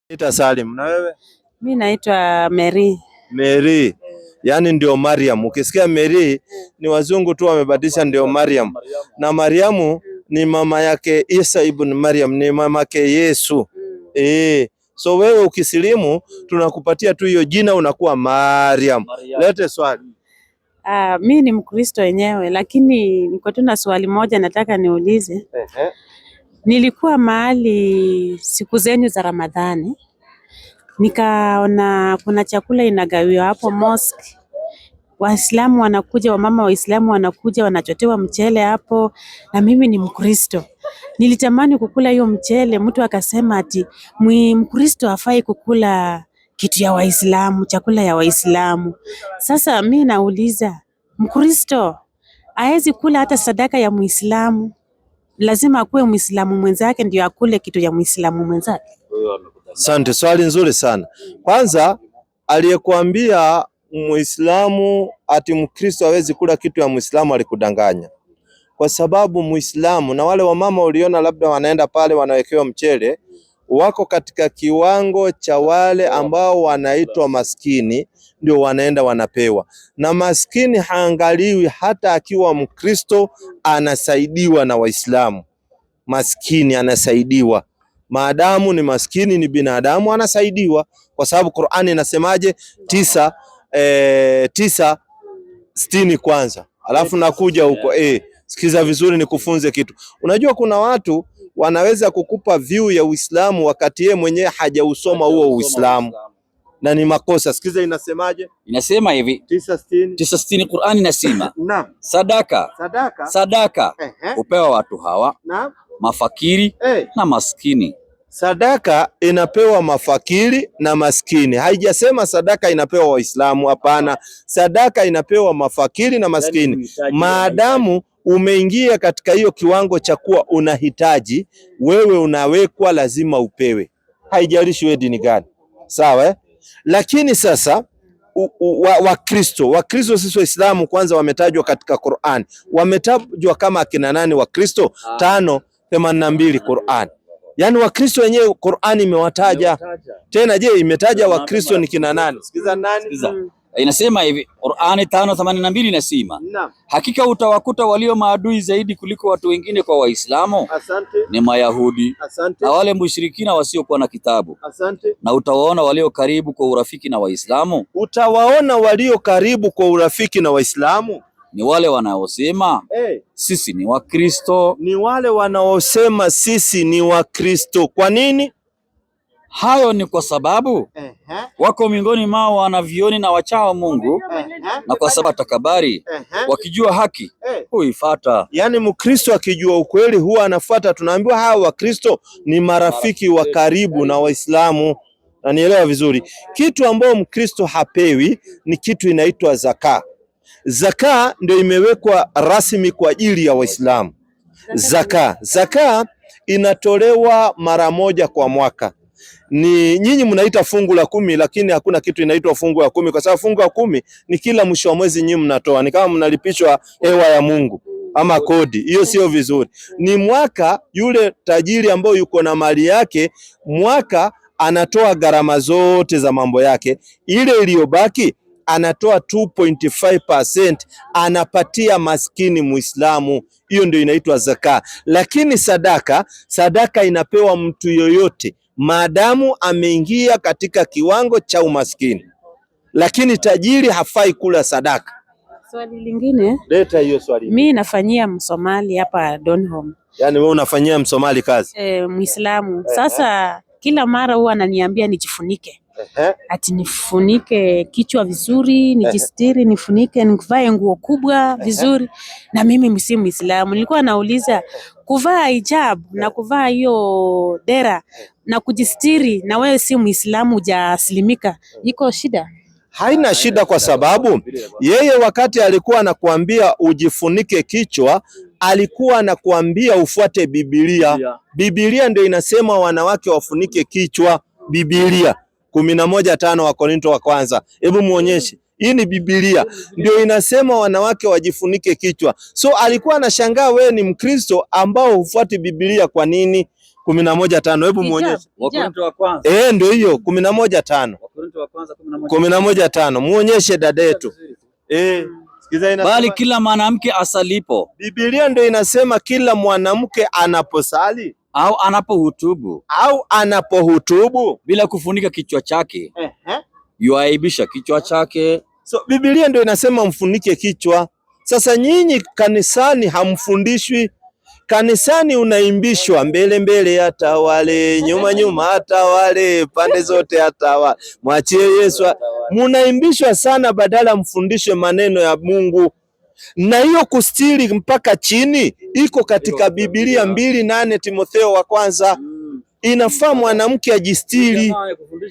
Naitwa Salim. Na wewe? Mimi naitwa Mary. Mary. Yaani ndio Mariam. Ukisikia Mary ni wazungu tu wamebadilisha ndio Mariam. Na Mariamu ni mama yake Isa ibn Mariam, ni mama yake Yesu. So wewe ukisilimu tunakupatia tu hiyo jina unakuwa Mariam. Lete swali. Mimi ni Mkristo wenyewe, lakini niko tu na swali moja nataka niulize. Nilikuwa mahali siku zenu za Ramadhani, nikaona kuna chakula inagawiwa hapo mosque. Waislamu wanakuja, wamama Waislamu wanakuja wanachotewa mchele hapo, na mimi ni Mkristo. Nilitamani kukula hiyo mchele, mtu akasema ati Mkristo hafai kukula kitu ya Waislamu, chakula ya Waislamu. Sasa mimi nauliza, Mkristo haezi kula hata sadaka ya Muislamu? Lazima akuwe Muislamu mwenzake ndio akule kitu ya Muislamu mwenzake? Asante, swali nzuri sana. Kwanza, aliyekuambia Muislamu ati Mkristo hawezi kula kitu ya Muislamu alikudanganya. Kwa sababu Muislamu na wale wamama uliona labda wanaenda pale wanawekewa mchele, wako katika kiwango cha wale ambao wanaitwa maskini, ndio wanaenda wanapewa. Na maskini haangaliwi hata akiwa Mkristo, anasaidiwa na Waislamu. Maskini anasaidiwa. Maadamu ni maskini, ni binadamu, anasaidiwa. Kwa sababu Qur'ani inasemaje? 9:60 kwanza. Alafu nakuja huko. Sikiza vizuri nikufunze kitu. Unajua kuna watu wanaweza kukupa view ya Uislamu wakati yeye mwenyewe hajausoma huo Uislamu. Na ni makosa. Sikiza inasemaje? Inasema hivi 9:60 Qur'ani inasema sadaka upewa watu hawa mafakiri na maskini. Sadaka inapewa mafakiri na maskini. Haijasema sadaka inapewa Waislamu, hapana. Sadaka inapewa mafakiri na maskini. Maadamu umeingia katika hiyo kiwango cha kuwa unahitaji, wewe unawekwa, lazima upewe. Haijalishi wewe dini gani. Sawa? Lakini sasa Wakristo sisi Waislamu kwanza wametajwa katika Qur'an. Wametajwa kama akina nani Wakristo? 5:82 Qur'an. Yaani Wakristo wenyewe Qur'an imewataja. Tena je, imetaja Wakristo ni kina nani? Sikiza nani? Inasema hivi Qur'ani 5:82 inasema, hakika utawakuta walio maadui zaidi kuliko watu wengine kwa Waislamu ni Mayahudi na wale mushrikina wasiokuwa na kitabu. Na utawaona walio karibu kwa urafiki na Waislamu. Utawaona walio karibu kwa urafiki na Waislamu ni wale wanaosema sisi ni Wakristo. Ni wale wanaosema sisi ni Wakristo. Kwa nini? Hayo ni kwa sababu wako miongoni mao wanavioni na wachao Mungu, na kwa sababu takabari wakijua haki huifuata. Yaani Mkristo akijua ukweli huwa anafuata. Tunaambiwa hawa Wakristo ni marafiki wa karibu na Waislamu. Na nielewa vizuri. Kitu ambao Mkristo hapewi ni kitu inaitwa zaka. Zaka ndio imewekwa rasmi kwa ajili ya Waislamu. Zaka inatolewa mara moja kwa mwaka. Ni nyinyi mnaita fungu la 10, lakini hakuna kitu inaitwa fungu la 10, kwa sababu fungu la 10 ni kila mwisho wa mwezi nyinyi mnatoa. Ni kama mnalipishwa hewa ya Mungu ama kodi. Hiyo sio vizuri. Ni mwaka, yule tajiri ambaye yuko na mali yake mwaka anatoa gharama zote za mambo yake, ile iliyobaki anatoa 2.5% anapatia maskini Muislamu. Hiyo ndio inaitwa zaka. Lakini sadaka inapewa mtu yoyote maadamu ameingia katika kiwango cha umaskini. Lakini tajiri hafai kula sadaka. Swali lingine? Leta hiyo swali. Mimi nafanyia Msomali hapa Donholm. Yaani wewe unafanyia Msomali kazi? Muislamu. Sasa kila mara huwa ananiambia nijifunike. Ati nifunike kichwa vizuri, nijistiri, nifunike, nivae nguo kubwa vizuri. Na mimi si Muislamu. Nilikuwa nauliza, kuvaa hijab na kuvaa hiyo dera na kujistiri na wewe si Muislamu hujaslimika, iko shida? Haina shida, kwa sababu yeye wakati alikuwa anakuambia ujifunike kichwa, alikuwa anakuambia ufuate Biblia. Biblia ndio inasema wanawake wafunike kichwa. Biblia 11:5 Wakorintho wa kwanza. Hebu muonyeshe. Hii ni Biblia ndio inasema wanawake wajifunike kichwa. So alikuwa anashangaa wewe ni Mkristo ambao hufuati Biblia kwa nini? 11:5. Hebu muonyeshe. Wakorintho wa kwanza. Ndio hiyo 11:5. Wakorintho wa kwanza 11:5. Muonyeshe dada yetu. Sikiza inasema, bali kila mwanamke asalipo. Biblia ndio inasema kila mwanamke anaposali au anapohutubu bila kufunika kichwa chake, yuaibisha kichwa chake. So Biblia ndio inasema mfunike kichwa. Sasa nyinyi kanisani hamfundishwi. Kanisani unaimbishwa mbele mbele atawale, nyuma nyuma atawale, pande zote atawale, mwachie Yesu. Munaimbishwa sana badala mfundishe maneno ya Mungu. Na hiyo kustiri mpaka chini iko katika Biblia 2:8 Timotheo wa kwanza. Inafaa mwanamke ajistiri.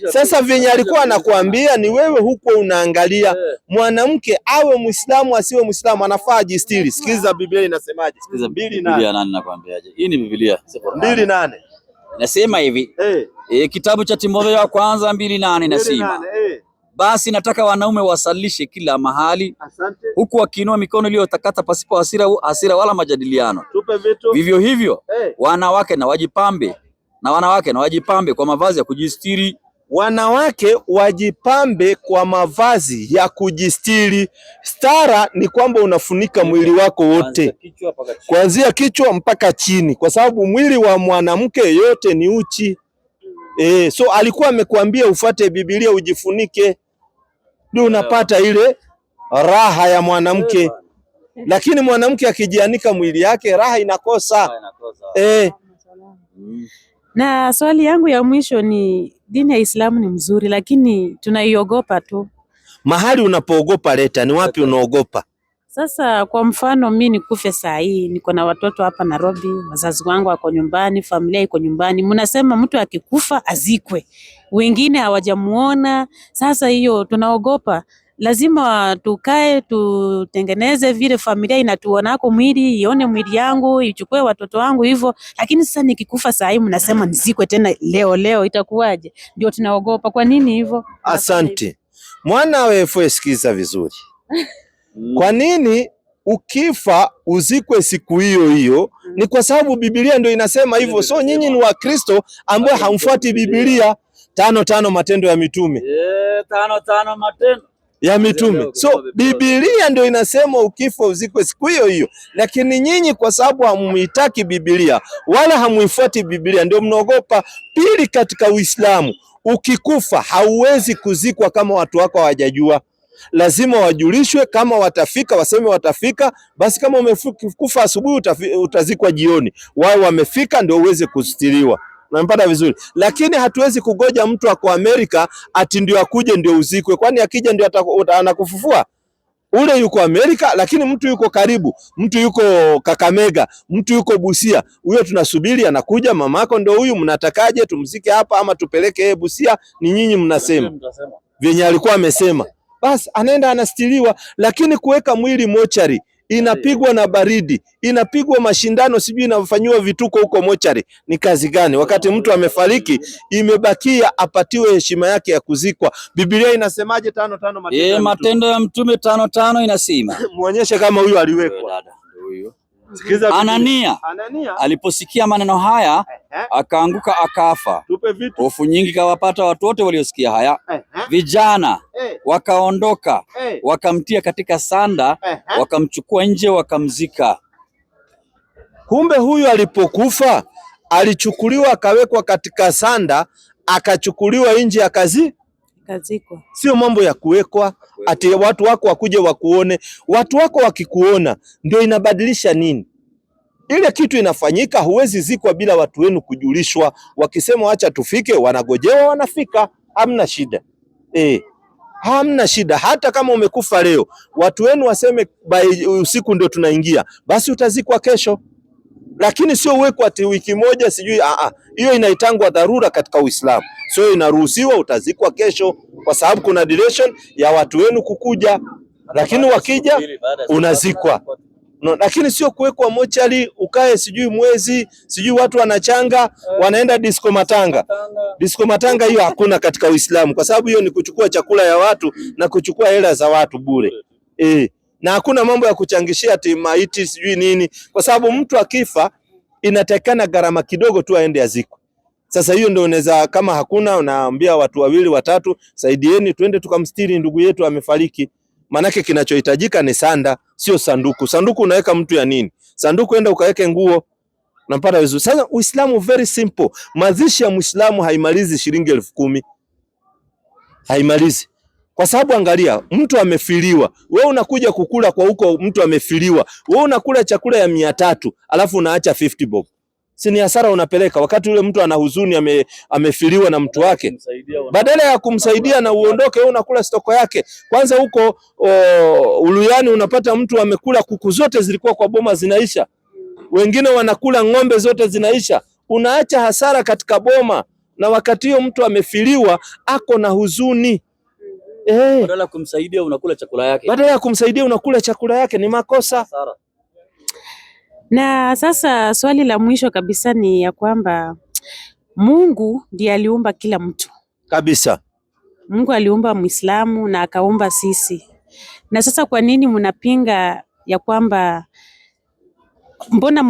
Sasa venye alikuwa anakuambia ni wewe huko unaangalia. Mwanamke awe Muislamu asiwe Muislamu anafaa ajistiri. Sikiza Biblia inasemaje? Sikiza Biblia nani nakwambiaje? Hii ni Biblia. 2:8. Nasema hivi. Kitabu cha Timotheo wa kwanza 2:8 nasema. Basi nataka wanaume wasalishe kila mahali, huku wakiinua mikono iliyotakata pasipo hasira wala majadiliano. Vivyo hivyo wanawake na wajipambe kwa mavazi ya kujistiri. Wanawake wajipambe kwa mavazi ya kujistiri. Stara ni kwamba unafunika mwili wako wote, kuanzia kichwa mpaka chini, kwa sababu mwili wa mwanamke yote ni uchi. So alikuwa amekuambia ufuate Biblia ujifunike, ndio unapata ile raha ya mwanamke. Lakini mwanamke akijianika mwili yake raha inakosa. Na swali yangu ya mwisho ni dini ya Uislamu ni mzuri, lakini tunaiogopa tu. Mahali unapoogopa leta, ni wapi unaogopa? Sasa kwa mfano mimi nikufe saa hii, niko na watoto hapa Nairobi, wazazi wangu wako nyumbani, familia iko nyumbani. Mnasema mtu akikufa azikwe, wengine hawajamuona. Sasa hiyo tunaogopa. Lazima tukae tutengeneze vile familia inatuonako mwili, ione mwili yangu, ichukue watoto wangu hivyo. Lakini sasa nikikufa saa hii mnasema nizikwe tena leo itakuwaje? Ndio tunaogopa. Kwa nini hivyo? Asante. Mwana wewe sikiza vizuri. Kwa nini ukifa uzikwe siku hiyo hiyo? Ni kwa sababu Biblia ndio inasema hivyo. So nyinyi ni Wakristo ambao hamfuati Biblia. 5:5 Matendo ya Mitume. 5:5 Matendo ya Mitume. So Biblia ndio inasema ukifa uzikwe siku hiyo hiyo. Lakini nyinyi kwa sababu hamuitaki Biblia wala hamuifuati Biblia ndio mnaogopa. Pili, katika Uislamu ukikufa hauwezi kuzikwa kama watu wako hawajajua. Lazima wajulishwe, kama watafika waseme watafika, basi kama umekufa asubuhi utazikwa jioni. Wao wamefika ndio uweze kustiriwa. Unapata vizuri. Lakini hatuwezi kugoja mtu ako Amerika ati ndio akuje ndio uzikwe. Kwani akija ndio anakufufua? Ule yuko Amerika, lakini mtu yuko karibu, mtu yuko Kakamega, mtu yuko Busia. Huyo tunasubiri anakuja, mamako ndio huyu, mnatakaje tumzike hapa ama tupeleke Busia? Ni nyinyi mnasema. Venye alikuwa amesema. Basi anaenda anastiliwa. Lakini kuweka mwili mochari, inapigwa na baridi, inapigwa mashindano, sijui inafanywa vituko huko mochari, ni kazi gani? Wakati mtu amefariki imebakia apatiwe heshima yake ya kuzikwa. Biblia inasemaje? 5:5 Matendo ya Mtume 5:5 inasema. Muonyeshe kama huyu aliwekwa. Sikiza, Anania aliposikia maneno haya akaanguka akafa. Hofu nyingi kawapata watu wote waliosikia haya. Vijana wakaondoka wakamtia katika sanda, wakamchukua nje wakamzika. Kumbe huyu alipokufa alichukuliwa akawekwa katika sanda, akachukuliwa nje akazikwa. Sio mambo ya kuwekwa ati watu wako wakuje wakuone. Watu wako wakikuona ndio inabadilisha nini? Ile kitu inafanyika. Huwezi zikwa bila watu wenu kujulishwa. Wakisema acha tufike, wanagojewa wanafika, hamna shida. Hamna shida. Hata kama umekufa leo, watu wenu waseme usiku ndio tunaingia, basi utazikwa kesho. Lakini sio uwekwa ati wiki moja sijui. Hiyo inaitangwa dharura katika Uislamu. So inaruhusiwa, utazikwa kesho kwa sababu kuna duration ya watu wenu kukuja. Lakini wakija unazikwa. No, lakini sio kuwekwa mochari ukae sijui mwezi, sijui watu wanachanga, wanaenda disco matanga. Disco matanga hiyo hakuna katika Uislamu, kwa sababu hiyo ni kuchukua chakula ya watu na kuchukua hela za watu bure. Na hakuna mambo ya kuchangishia ati maiti sijui nini, kwa sababu mtu akifa inatakana gharama kidogo tu aende azikwe. Sasa hiyo ndio unaweza, kama hakuna unaambia watu wawili watatu, saidieni twende tukamstiri ndugu yetu amefariki. Manake kinachohitajika ni sanda, sio sanduku. Sanduku unaweka mtu ya nini? Sanduku enda ukaweke nguo. Nampata vizuri. Sasa Uislamu very simple. Mazishi ya Muislamu haimalizi shilingi 10,000. Haimalizi. Kwa sababu angalia, mtu amefiliwa. Wewe unakuja kukula kwa huko mtu amefiliwa. Wewe unakula chakula ya 300, alafu unaacha 50 bob. Si ni hasara unapeleka wakati yule mtu ana huzuni amefiliwa na mtu wake. Badala ya kumsaidia na uondoke, wewe unakula stoko yake. Kwanza huko Uluyani unapata mtu amekula kuku zote zilikuwa kwa boma zinaisha. Wengine wanakula ng'ombe zote zinaisha. Unaacha hasara katika boma, na wakati hiyo mtu amefiliwa ako na huzuni. Badala ya kumsaidia unakula chakula yake. Badala ya kumsaidia unakula chakula yake, ni makosa. Hasara. Na sasa swali la mwisho kabisa ni ya kwamba Mungu ndiye aliumba kila mtu. Kabisa. Mungu aliumba Muislamu na akaumba sisi. Na sasa kwa nini mnapinga ya kwamba, mbona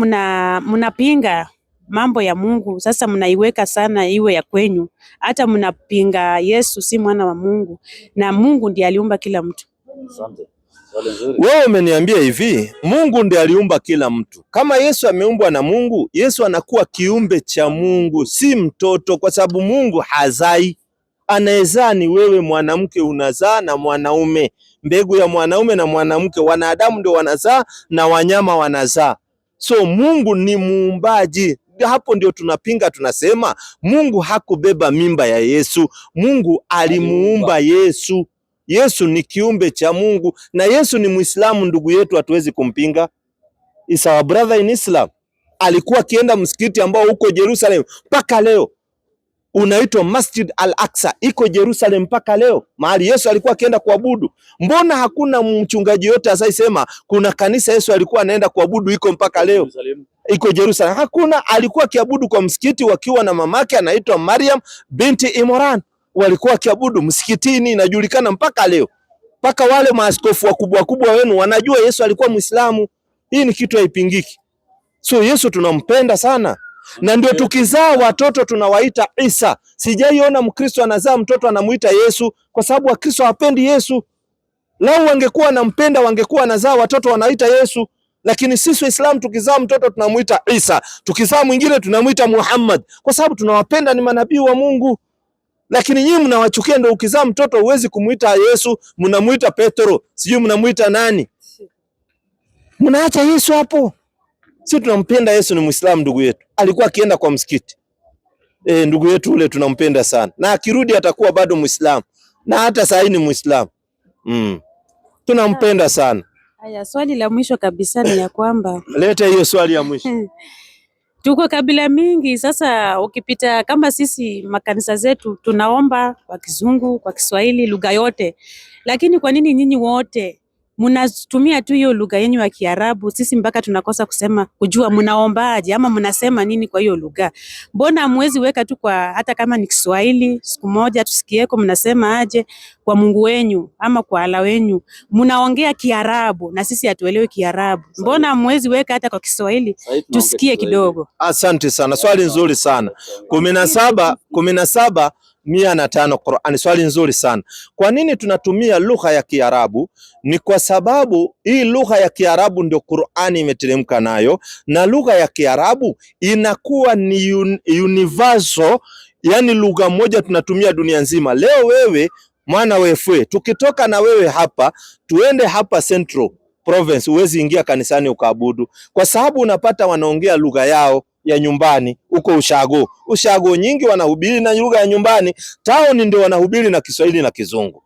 mnapinga mambo ya Mungu? Sasa mnaiweka sana iwe ya kwenyu. Hata mnapinga Yesu si mwana wa Mungu, na Mungu ndiye aliumba kila mtu. Asante. Wewe umeniambia hivi, Mungu ndiye aliumba kila mtu. Kama Yesu ameumbwa na Mungu, Yesu anakuwa kiumbe cha Mungu, si mtoto, kwa sababu Mungu hazai. Anayezaa ni wewe mwanamke, unazaa na mwanaume. Mbegu ya mwanaume na mwanamke, wanadamu ndio wanazaa na wanyama wanazaa. So Mungu ni muumbaji. Hapo ndio tunapinga, tunasema Mungu hakubeba mimba ya Yesu. Mungu alimuumba Yesu. Yesu ni kiumbe cha Mungu na Yesu ni Muislamu, ndugu yetu, hatuwezi kumpinga. Is our brother in Islam. Alikuwa akienda msikiti ambao uko Jerusalem mpaka leo, unaitwa Masjid Al-Aqsa, iko Jerusalem mpaka leo, mahali Yesu alikuwa akienda kuabudu. Mbona hakuna mchungaji yote asaisema kuna kanisa Yesu alikuwa anaenda kuabudu iko mpaka leo? Iko Jerusalem. Hakuna. Alikuwa akiabudu kwa msikiti wakiwa na mamake anaitwa Maryam binti Imran. Walikuwa wakiabudu msikitini, inajulikana mpaka leo. Mpaka wale maaskofu wakubwa wenu wanajua Yesu alikuwa Muislamu. Hii ni kitu haipingiki. So Yesu tunampenda sana. Na ndio tukizaa watoto tunawaita Isa. Sijaiona Mkristo anazaa mtoto anamuita Yesu, kwa sababu Wakristo hawapendi Yesu. Lau wangekuwa wanampenda wangekuwa anazaa watoto wanaita Yesu. Lakini sisi Waislamu tukizaa mtoto tunamuita Isa, tukizaa mwingine tunamuita Muhammad, kwa sababu tunawapenda, ni manabii wa Mungu. Lakini nyinyi mnawachukia, ndio ukizaa mtoto huwezi kumuita Yesu, mnamuita Petro, sijui mnamuita nani. Mnaacha Yesu hapo. Sisi tunampenda Yesu, ni Muislamu ndugu yetu. Alikuwa akienda kwa msikiti. Ndugu yetu ule tunampenda sana. Na akirudi atakuwa bado Muislamu. Na hata sasa ni Muislamu. Tunampenda sana. Haya, swali la mwisho kabisa ni ya kwamba leta hiyo swali ya mwisho. Tuko kabila mingi. Sasa ukipita kama sisi makanisa zetu tunaomba kwa Kizungu, kwa Kiswahili, lugha yote. Lakini kwa nini nyinyi wote mnatumia tu hiyo lugha yenu ya Kiarabu? Sisi mpaka tunakosa kujua mnaombaje ama mnasema nini kwa hiyo lugha. Mbona hamwezi weka tu kwa hata kama ni Kiswahili, siku moja tusikieko mnasema aje kwa Mungu wenyu ama kwa Allah wenyu. Mnaongea Kiarabu na sisi hatuelewi Kiarabu. Mbona hamwezi weka hata kwa Kiswahili tusikie kidogo? Asante sana. Swali nzuri sana. 17:105 Qur'an. Swali nzuri sana. Kwa nini tunatumia lugha ya Kiarabu? Ni kwa sababu hii lugha ya Kiarabu ndio Qur'ani imeteremka nayo, na lugha ya Kiarabu inakuwa ni universal, yani lugha moja tunatumia dunia nzima. Leo wewe mwana wewe, tukitoka na wewe hapa tuende hapa Central Province, huwezi ingia kanisani ukaabudu, kwa sababu unapata wanaongea lugha yao ya nyumbani. Uko ushago nyingi wanahubiri na lugha ya nyumbani. Town ndio wanahubiri na Kiswahili na Kizungu.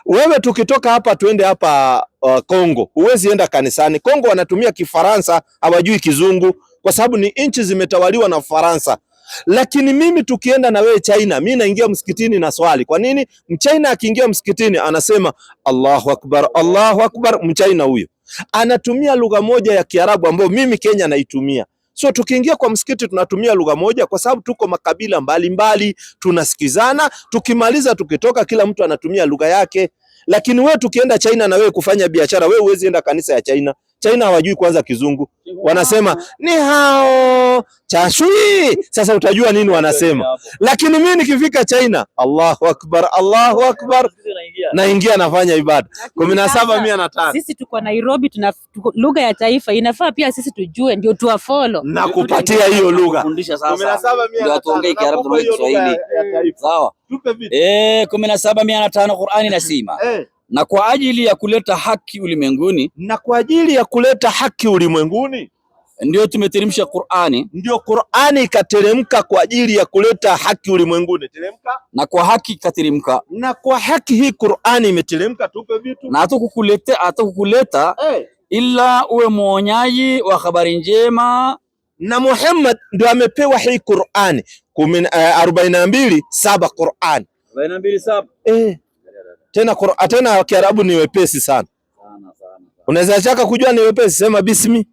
Wewe tukitoka hapa tuende hapa Kongo, huwezi enda kanisani. Kongo wanatumia Kifaransa, hawajui Kizungu, kwa sababu ni nchi zimetawaliwa na Faransa. Lakini mimi tukienda na wewe China, mimi naingia msikitini na swali. Kwa nini? Mchina akiingia msikitini anasema Allahu Akbar, Allahu Akbar. Mchina huyo anatumia lugha moja ya Kiarabu ambayo mimi Kenya naitumia. So tukiingia kwa msikiti tunatumia lugha moja, kwa sababu tuko makabila mbalimbali, tunasikizana. Tukimaliza tukitoka, kila mtu anatumia lugha yake. Lakini wewe tukienda China na wewe kufanya biashara, wewe huwezi enda kanisa ya China. China hawajui kwanza kizungu, wanasema ni hao chashui. Sasa utajua nini wanasema. Lakini mimi nikifika China, Allahu Akbar, Allahu Akbar, naingia nafanya ibada. 17,500. Sisi tuko Nairobi, tuna lugha ya taifa, inafaa pia sisi tujue ndio tuwafollow na kupatia hiyo lugha. Fundisha sasa. 17,500 tuongee Kiarabu na Kiswahili. Sawa. Tupe vitu. 17,500 Qur'ani inasema. Na kwa ajili ya kuleta haki ulimwenguni, na kwa ajili ya kuleta haki ulimwenguni ndio tumeteremsha Qur'ani, ndio Qur'ani ikateremka kwa ajili ya kuleta haki ulimwenguni. Teremka na kwa haki ikateremka, na kwa haki hii Qur'ani imeteremka. Tupe vitu. Na hatakukuleta ila uwe mwonyaji wa habari njema, na Muhammad ndio amepewa hii Qur'ani 42:7 Qur'ani 42:7 tena Kiarabu ni wepesi sana. Unaweza chaka kujua ni wepesi, sema bismi.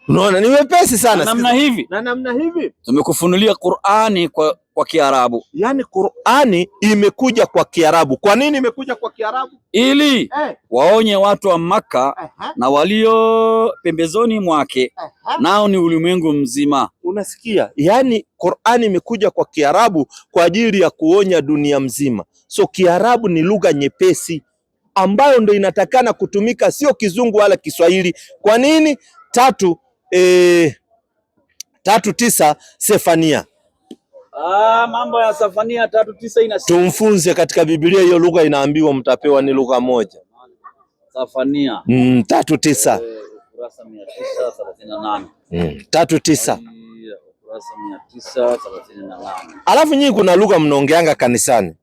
Unaona ni wepesi sana. Na namna hivi tumekufunulia Qur'ani kwa Kiarabu. Yani Qur'ani imekuja kwa Kiarabu. Kwa nini imekuja kwa Kiarabu? Ili waonye watu wa Makka na walio pembezoni mwake, nao ni ulimwengu mzima. Unasikia? Yani Qur'ani imekuja kwa Kiarabu kwa ajili ya kuonya dunia mzima. So Kiarabu ni lugha nyepesi ambayo ndio inatakana kutumika, sio Kizungu wala Kiswahili. Kwa nini? 3:9 Sefania. Mambo ya Sefania 3:9 inasema tumfunze katika Biblia hiyo lugha, inaambiwa mtapewa ni lugha moja. Sefania 3:9 ukurasa 938. 3:9 ukurasa 938. Alafu nyinyi kuna lugha mnaongeanga kanisani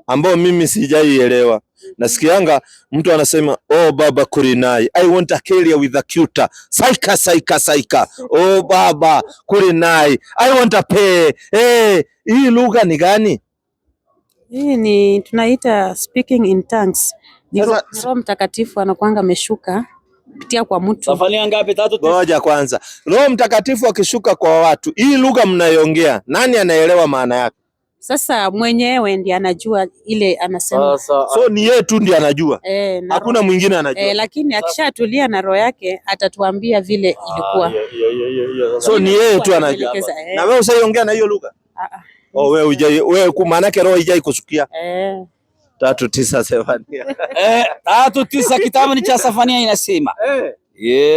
ambao mimi sijaielewa. Nasikianga mtu anasema oh baba kurinai, I want a carrier with a cuter. Saika. Oh baba kurinai, I want a pay. Hii lugha ni gani? Hii ni tunaita speaking in tongues. Ni Roho Mtakatifu anakuanga ameshuka kupitia kwa mtu. Sefania ngapi? 3:9. Ngoja kwanza. Roho Mtakatifu akishuka kwa watu, hii lugha mnaiongea, nani anaelewa maana yake? Sasa mwenyewe ndiye anajua ile anasema. So ni yeye tu ndiye anajua. Hakuna mwingine anajua. Lakini akishatulia na roho yake atatuambia vile ilikuwa. So ni yeye tu anajua. Na wewe usaiongea na hiyo lugha? Oh, wewe maana yake roho haijai kusikia. 3:9 Sefania. 3:9 kitabu ni cha Sefania inasema.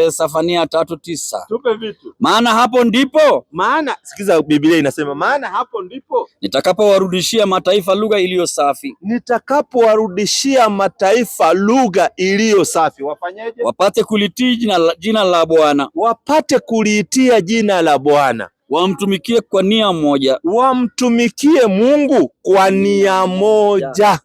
Sefania 3:9. Tupe vitu. Maana hapo ndipo. Maana sikiza Biblia inasema maana hapo ndipo nitakapowarudishia mataifa lugha iliyo safi. Nitakapowarudishia mataifa lugha iliyo safi. Wafanyeje? Wapate kulitii jina la Bwana. Wapate kuliitia jina la Bwana. Wamtumikie kwa nia moja. Wamtumikie Mungu kwa nia moja.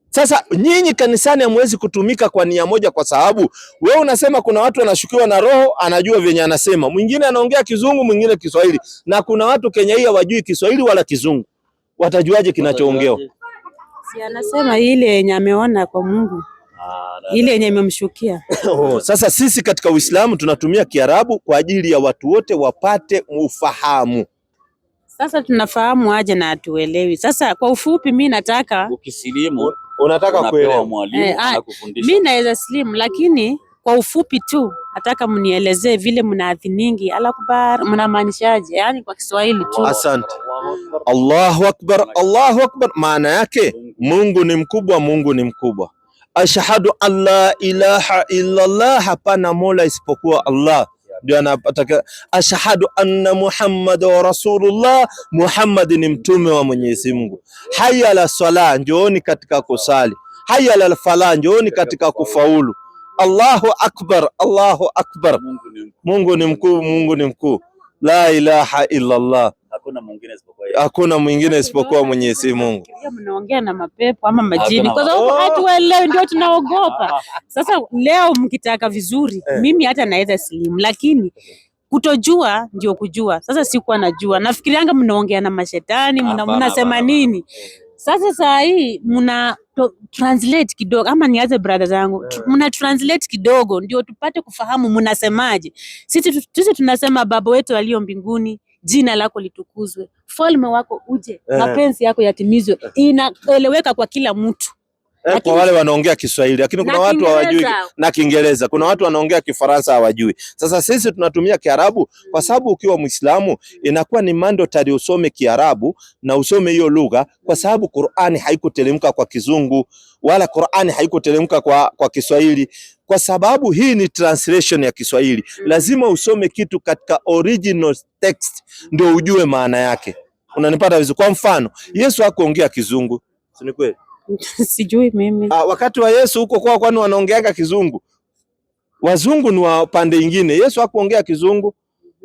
Sasa nyinyi kanisani hamwezi kutumika kwa nia moja, kwa sababu wewe unasema kuna watu wanashukiwa na roho, anajua venye anasema. Mwingine anaongea Kizungu, mwingine Kiswahili. Na kuna watu Kenya hii hawajui Kiswahili wala Kizungu. Watajuaje kinachoongewa? Si anasema ile yenye ameona kwa Mungu. Ile yenye imemshukia. Sasa sisi katika Uislamu tunatumia Kiarabu kwa ajili ya watu wote wapate ufahamu. Sasa tunafahamu aje na atuelewi. Sasa kwa ufupi mimi nataka ukisilimu unataka kuelewa mwalimu anakufundisha. Mimi naweza slimu, lakini kwa ufupi tu nataka mnielezee vile mnaadhiningi Al-Akbar mnamaanishaje, yani kwa Kiswahili tu. Asante. Allahu Akbar, Allahu Akbar maana yake Mungu ni mkubwa, Mungu ni mkubwa. Ashhadu an la ilaha illa Allah, hapana mola isipokuwa Allah. Ndio anapata. Ashhadu anna Muhammad wa Rasulullah, Muhammad ni mtume wa Mwenyezi Mungu. Hayya ala sala, njooni katika kusali. Hayya ala falah, njooni katika kufaulu. Allahu Akbar, Allahu Akbar. Mungu ni mkuu, Mungu ni mkuu. La ilaha illa Allah, hakuna mwingine isipokuwa Mwenyezi Mungu. Mnaongea na mapepo ama majini, kwa sababu hatuelewi, ndio tunaogopa. Sasa leo mkitaka vizuri, mimi hata naweza slimu, lakini kutojua ndio kujua. Sasa sikuwa najua, nafikirianga mnaongea na mashetani, mnasema nini. Sasa saa hii mna translate kidogo, ama niaze brother zangu, mna translate kidogo ndio tupate kufahamu mnasemaje. Sisi tunasema Baba wetu aliye mbinguni, jina lako litukuzwe, falme wako uje, mapenzi yako yatimizwe. Inaeleweka kwa kila mtu. Kwa wale wanaongea Kiswahili, lakini kuna watu hawajui na Kiingereza. Kuna watu wanaongea Kifaransa hawajui. Sasa sisi tunatumia Kiarabu kwa sababu ukiwa Muislamu inakuwa ni mandatory usome Kiarabu na usome hiyo lugha, kwa sababu Qur'ani haikuteremka kwa Kizungu wala Qur'ani haikuteremka kwa Kiswahili, kwa sababu hii ni translation ya Kiswahili. Lazima usome kitu katika original text ndio ujue maana yake. Unanipata vizuri? Kwa mfano, Yesu hakuongea Kizungu, si ni kweli? Sijui mimi. Wakati wa Yesu huko kwani wanaongeaga Kizungu? Wazungu ni wa pande nyingine. Yesu hakuongea Kizungu.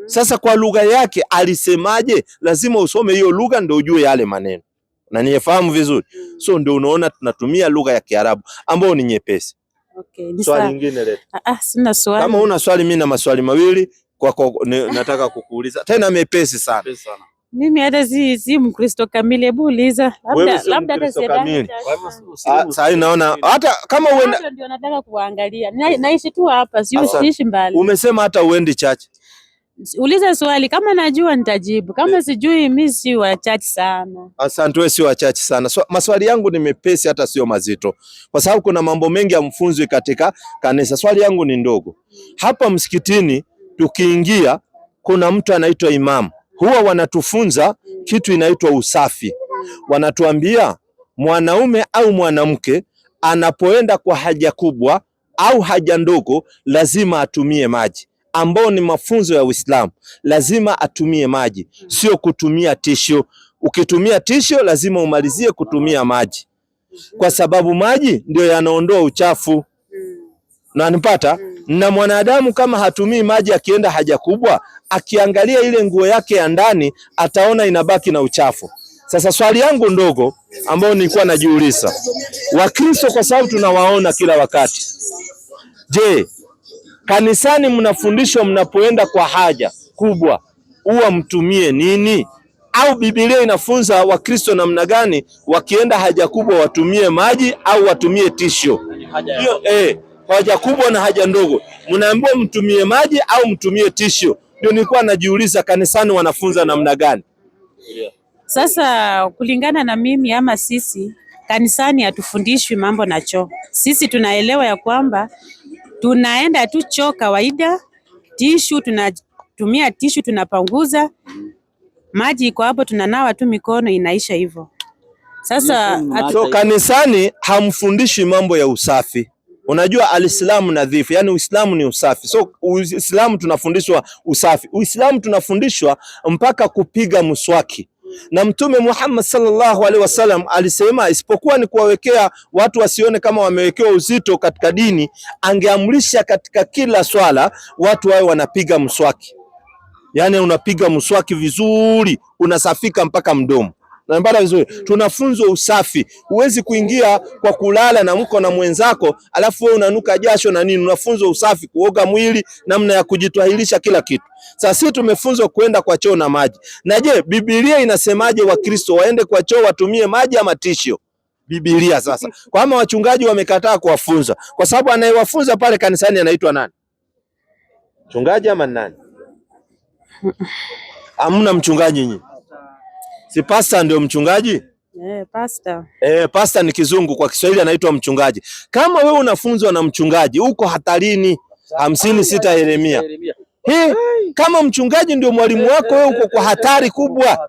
Sasa kwa lugha yake alisemaje? Lazima usome hiyo lugha ndio ujue yale maneno. Na niyefahamu vizuri. So ndio unaona tunatumia lugha ya Kiarabu ambayo ni nyepesi. Okay, swali lingine leta. Sina swali. Kama una swali, mimi na maswali mawili nataka kukuuliza. Tena mepesi sana. Mimi hata si Mkristo kamili, hebu uliza. Labda hata kamili. Sasa naona hata kama uenda ndio nataka kuangalia. Naishi tu hapa, siishi mbali. Umesema hata uendi church. Uliza swali, kama najua nitajibu, kama sijui mimi si wa church sana. Asante, wewe si wa church sana. Maswali yangu ni mepesi, hata sio mazito, kwa sababu kuna mambo mengi ya mfunzo katika kanisa. Swali yangu ni ndogo. Hapa msikitini tukiingia, kuna mtu anaitwa imam, huwa wanatufunza kitu inaitwa usafi. Wanatuambia mwanaume au mwanamke anapoenda kwa haja kubwa au haja ndogo lazima atumie maji, ambao ni mafunzo ya Uislamu. Lazima atumie maji, sio kutumia tisho. Ukitumia tisho lazima umalizie kutumia maji, kwa sababu maji ndio yanaondoa uchafu. Na nipata na mwanadamu kama hatumii maji akienda haja kubwa, akiangalia ile nguo yake ya ndani ataona inabaki na uchafu. Sasa swali yangu ndogo ambao nilikuwa najiuliza, Wakristo kwa sababu tunawaona kila wakati, je, kanisani mnafundishwa mnapoenda kwa haja kubwa huwa mtumie nini? Au Biblia inafunza Wakristo namna gani wakienda haja kubwa watumie maji au watumie tisho? Hiyo haja kubwa na haja ndogo mnaambiwa mtumie maji au mtumie tisho. Ndio nilikuwa najiuliza kanisani wanafunza namna gani? Sasa kulingana na mimi ama sisi kanisani hatufundishwi mambo na choo. Sisi tunaelewa ya kwamba tunaenda tu choo kawaida, tishu tunatumia tishu, tunapanguza, maji iko hapo, tunanawa tu mikono, inaisha hivyo. Sasa kanisani hamfundishi mambo ya usafi. Unajua alislamu nadhifu, yani Uislamu ni usafi. So Uislamu tunafundishwa usafi. Uislamu tunafundishwa mpaka kupiga mswaki. Na Mtume Muhammad sallallahu alaihi wasallam alisema isipokuwa ni kuwawekea watu wasione kama wamewekewa uzito katika dini, angeamrisha katika kila swala watu wao wanapiga mswaki. Yani unapiga mswaki vizuri, unasafika mpaka mdomo. Na mbara vizuri, tunafunzwa usafi. Huwezi kuingia kwa kulala na mko na mwenzako alafu wewe unanuka jasho na nini. Unafunzwa usafi, kuoga mwili, namna ya kujitwahilisha, kila kitu. Sasa sisi tumefunzwa kwenda kwa choo na maji. Na je, Biblia inasemaje Wakristo waende kwa choo watumie maji ama tisho? Biblia sasa. Kwa kama wachungaji wamekataa kuwafunza, kwa sababu anayewafunza pale kanisani anaitwa nani? Mchungaji ama nani? Hamna mchungaji nyinyi. Si pastor ndio mchungaji? Pastor. Pastor ni Kizungu, kwa Kiswahili anaitwa mchungaji. Kama wewe unafunzwa na mchungaji, uko hatarini. 56 Yeremia. Kama mchungaji ndio mwalimu wako, wewe uko kwa hatari kubwa.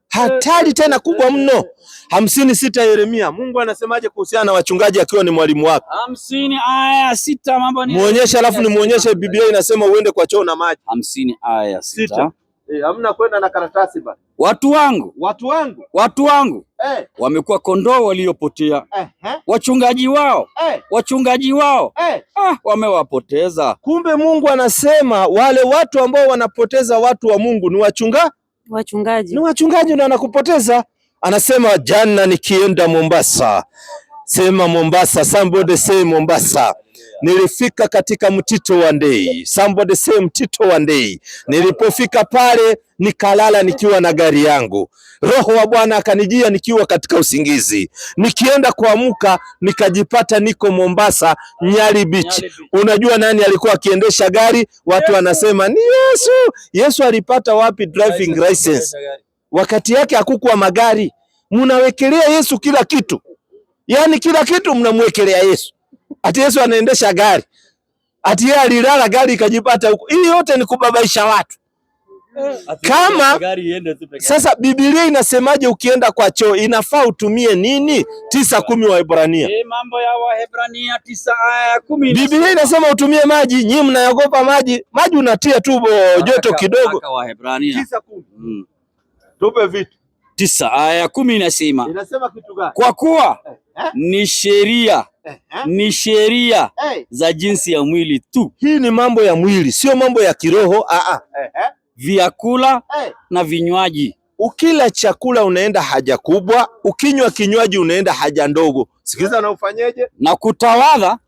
Hatari tena kubwa mno. 56 Yeremia. Mungu anasemaje kuhusiana na wachungaji akiwa ni mwalimu wako? 50 aya 6 mambo ni. Muonyeshe, alafu nimuonyeshe Biblia inasema uende kwa choo na maji. 50 aya 6. Hamna kwenda na karatasi bana. Watu wangu wamekuwa kondoo waliopotea. Wachungaji wao wamewapoteza. Kumbe Mungu anasema wale watu ambao wanapoteza watu wa Mungu ni wachungaji. Ni wachungaji ndio wanakupoteza. Anasema jana nikienda Mombasa, sema Mombasa, somebody say Mombasa. Nilifika katika Mtito wa Ndei. Somebody say Mtito wa Ndei. Nilipofika pale nikalala nikiwa na gari yangu. Roho wa Bwana akanijia nikiwa katika usingizi. Nikienda kuamka nikajipata niko Mombasa, Nyali Beach. Unajua nani alikuwa akiendesha gari? Watu wanasema ni Yesu. Yesu alipata wapi driving license? Wakati yake hakukuwa magari. Munawekelea Yesu kila kitu. Yaani kila kitu mnamwekelea Yesu. Ati Yesu anaendesha gari. Ati yeye alilala gari ikajipata huko. Hii yote ni kubabaisha watu. Kama sasa Biblia inasemaje ukienda kwa choo inafaa utumie nini? 9:10 Waebrania. Mambo ya Waebrania 9:10. Biblia inasema utumie maji, nyinyi mnaogopa maji. Maji unatia tu joto kidogo. Waebrania 9:10. Tupe vitu. 9:10 inasema. Inasema kitu gani? Kwa kuwa ni sheria ni sheria za jinsi ya mwili tu. Hii ni mambo ya mwili, sio mambo ya kiroho. Vyakula na vinywaji. Ukila chakula unaenda haja kubwa, ukinywa kinywaji unaenda haja ndogo. Sikiza na ufanyeje? Na kutawadha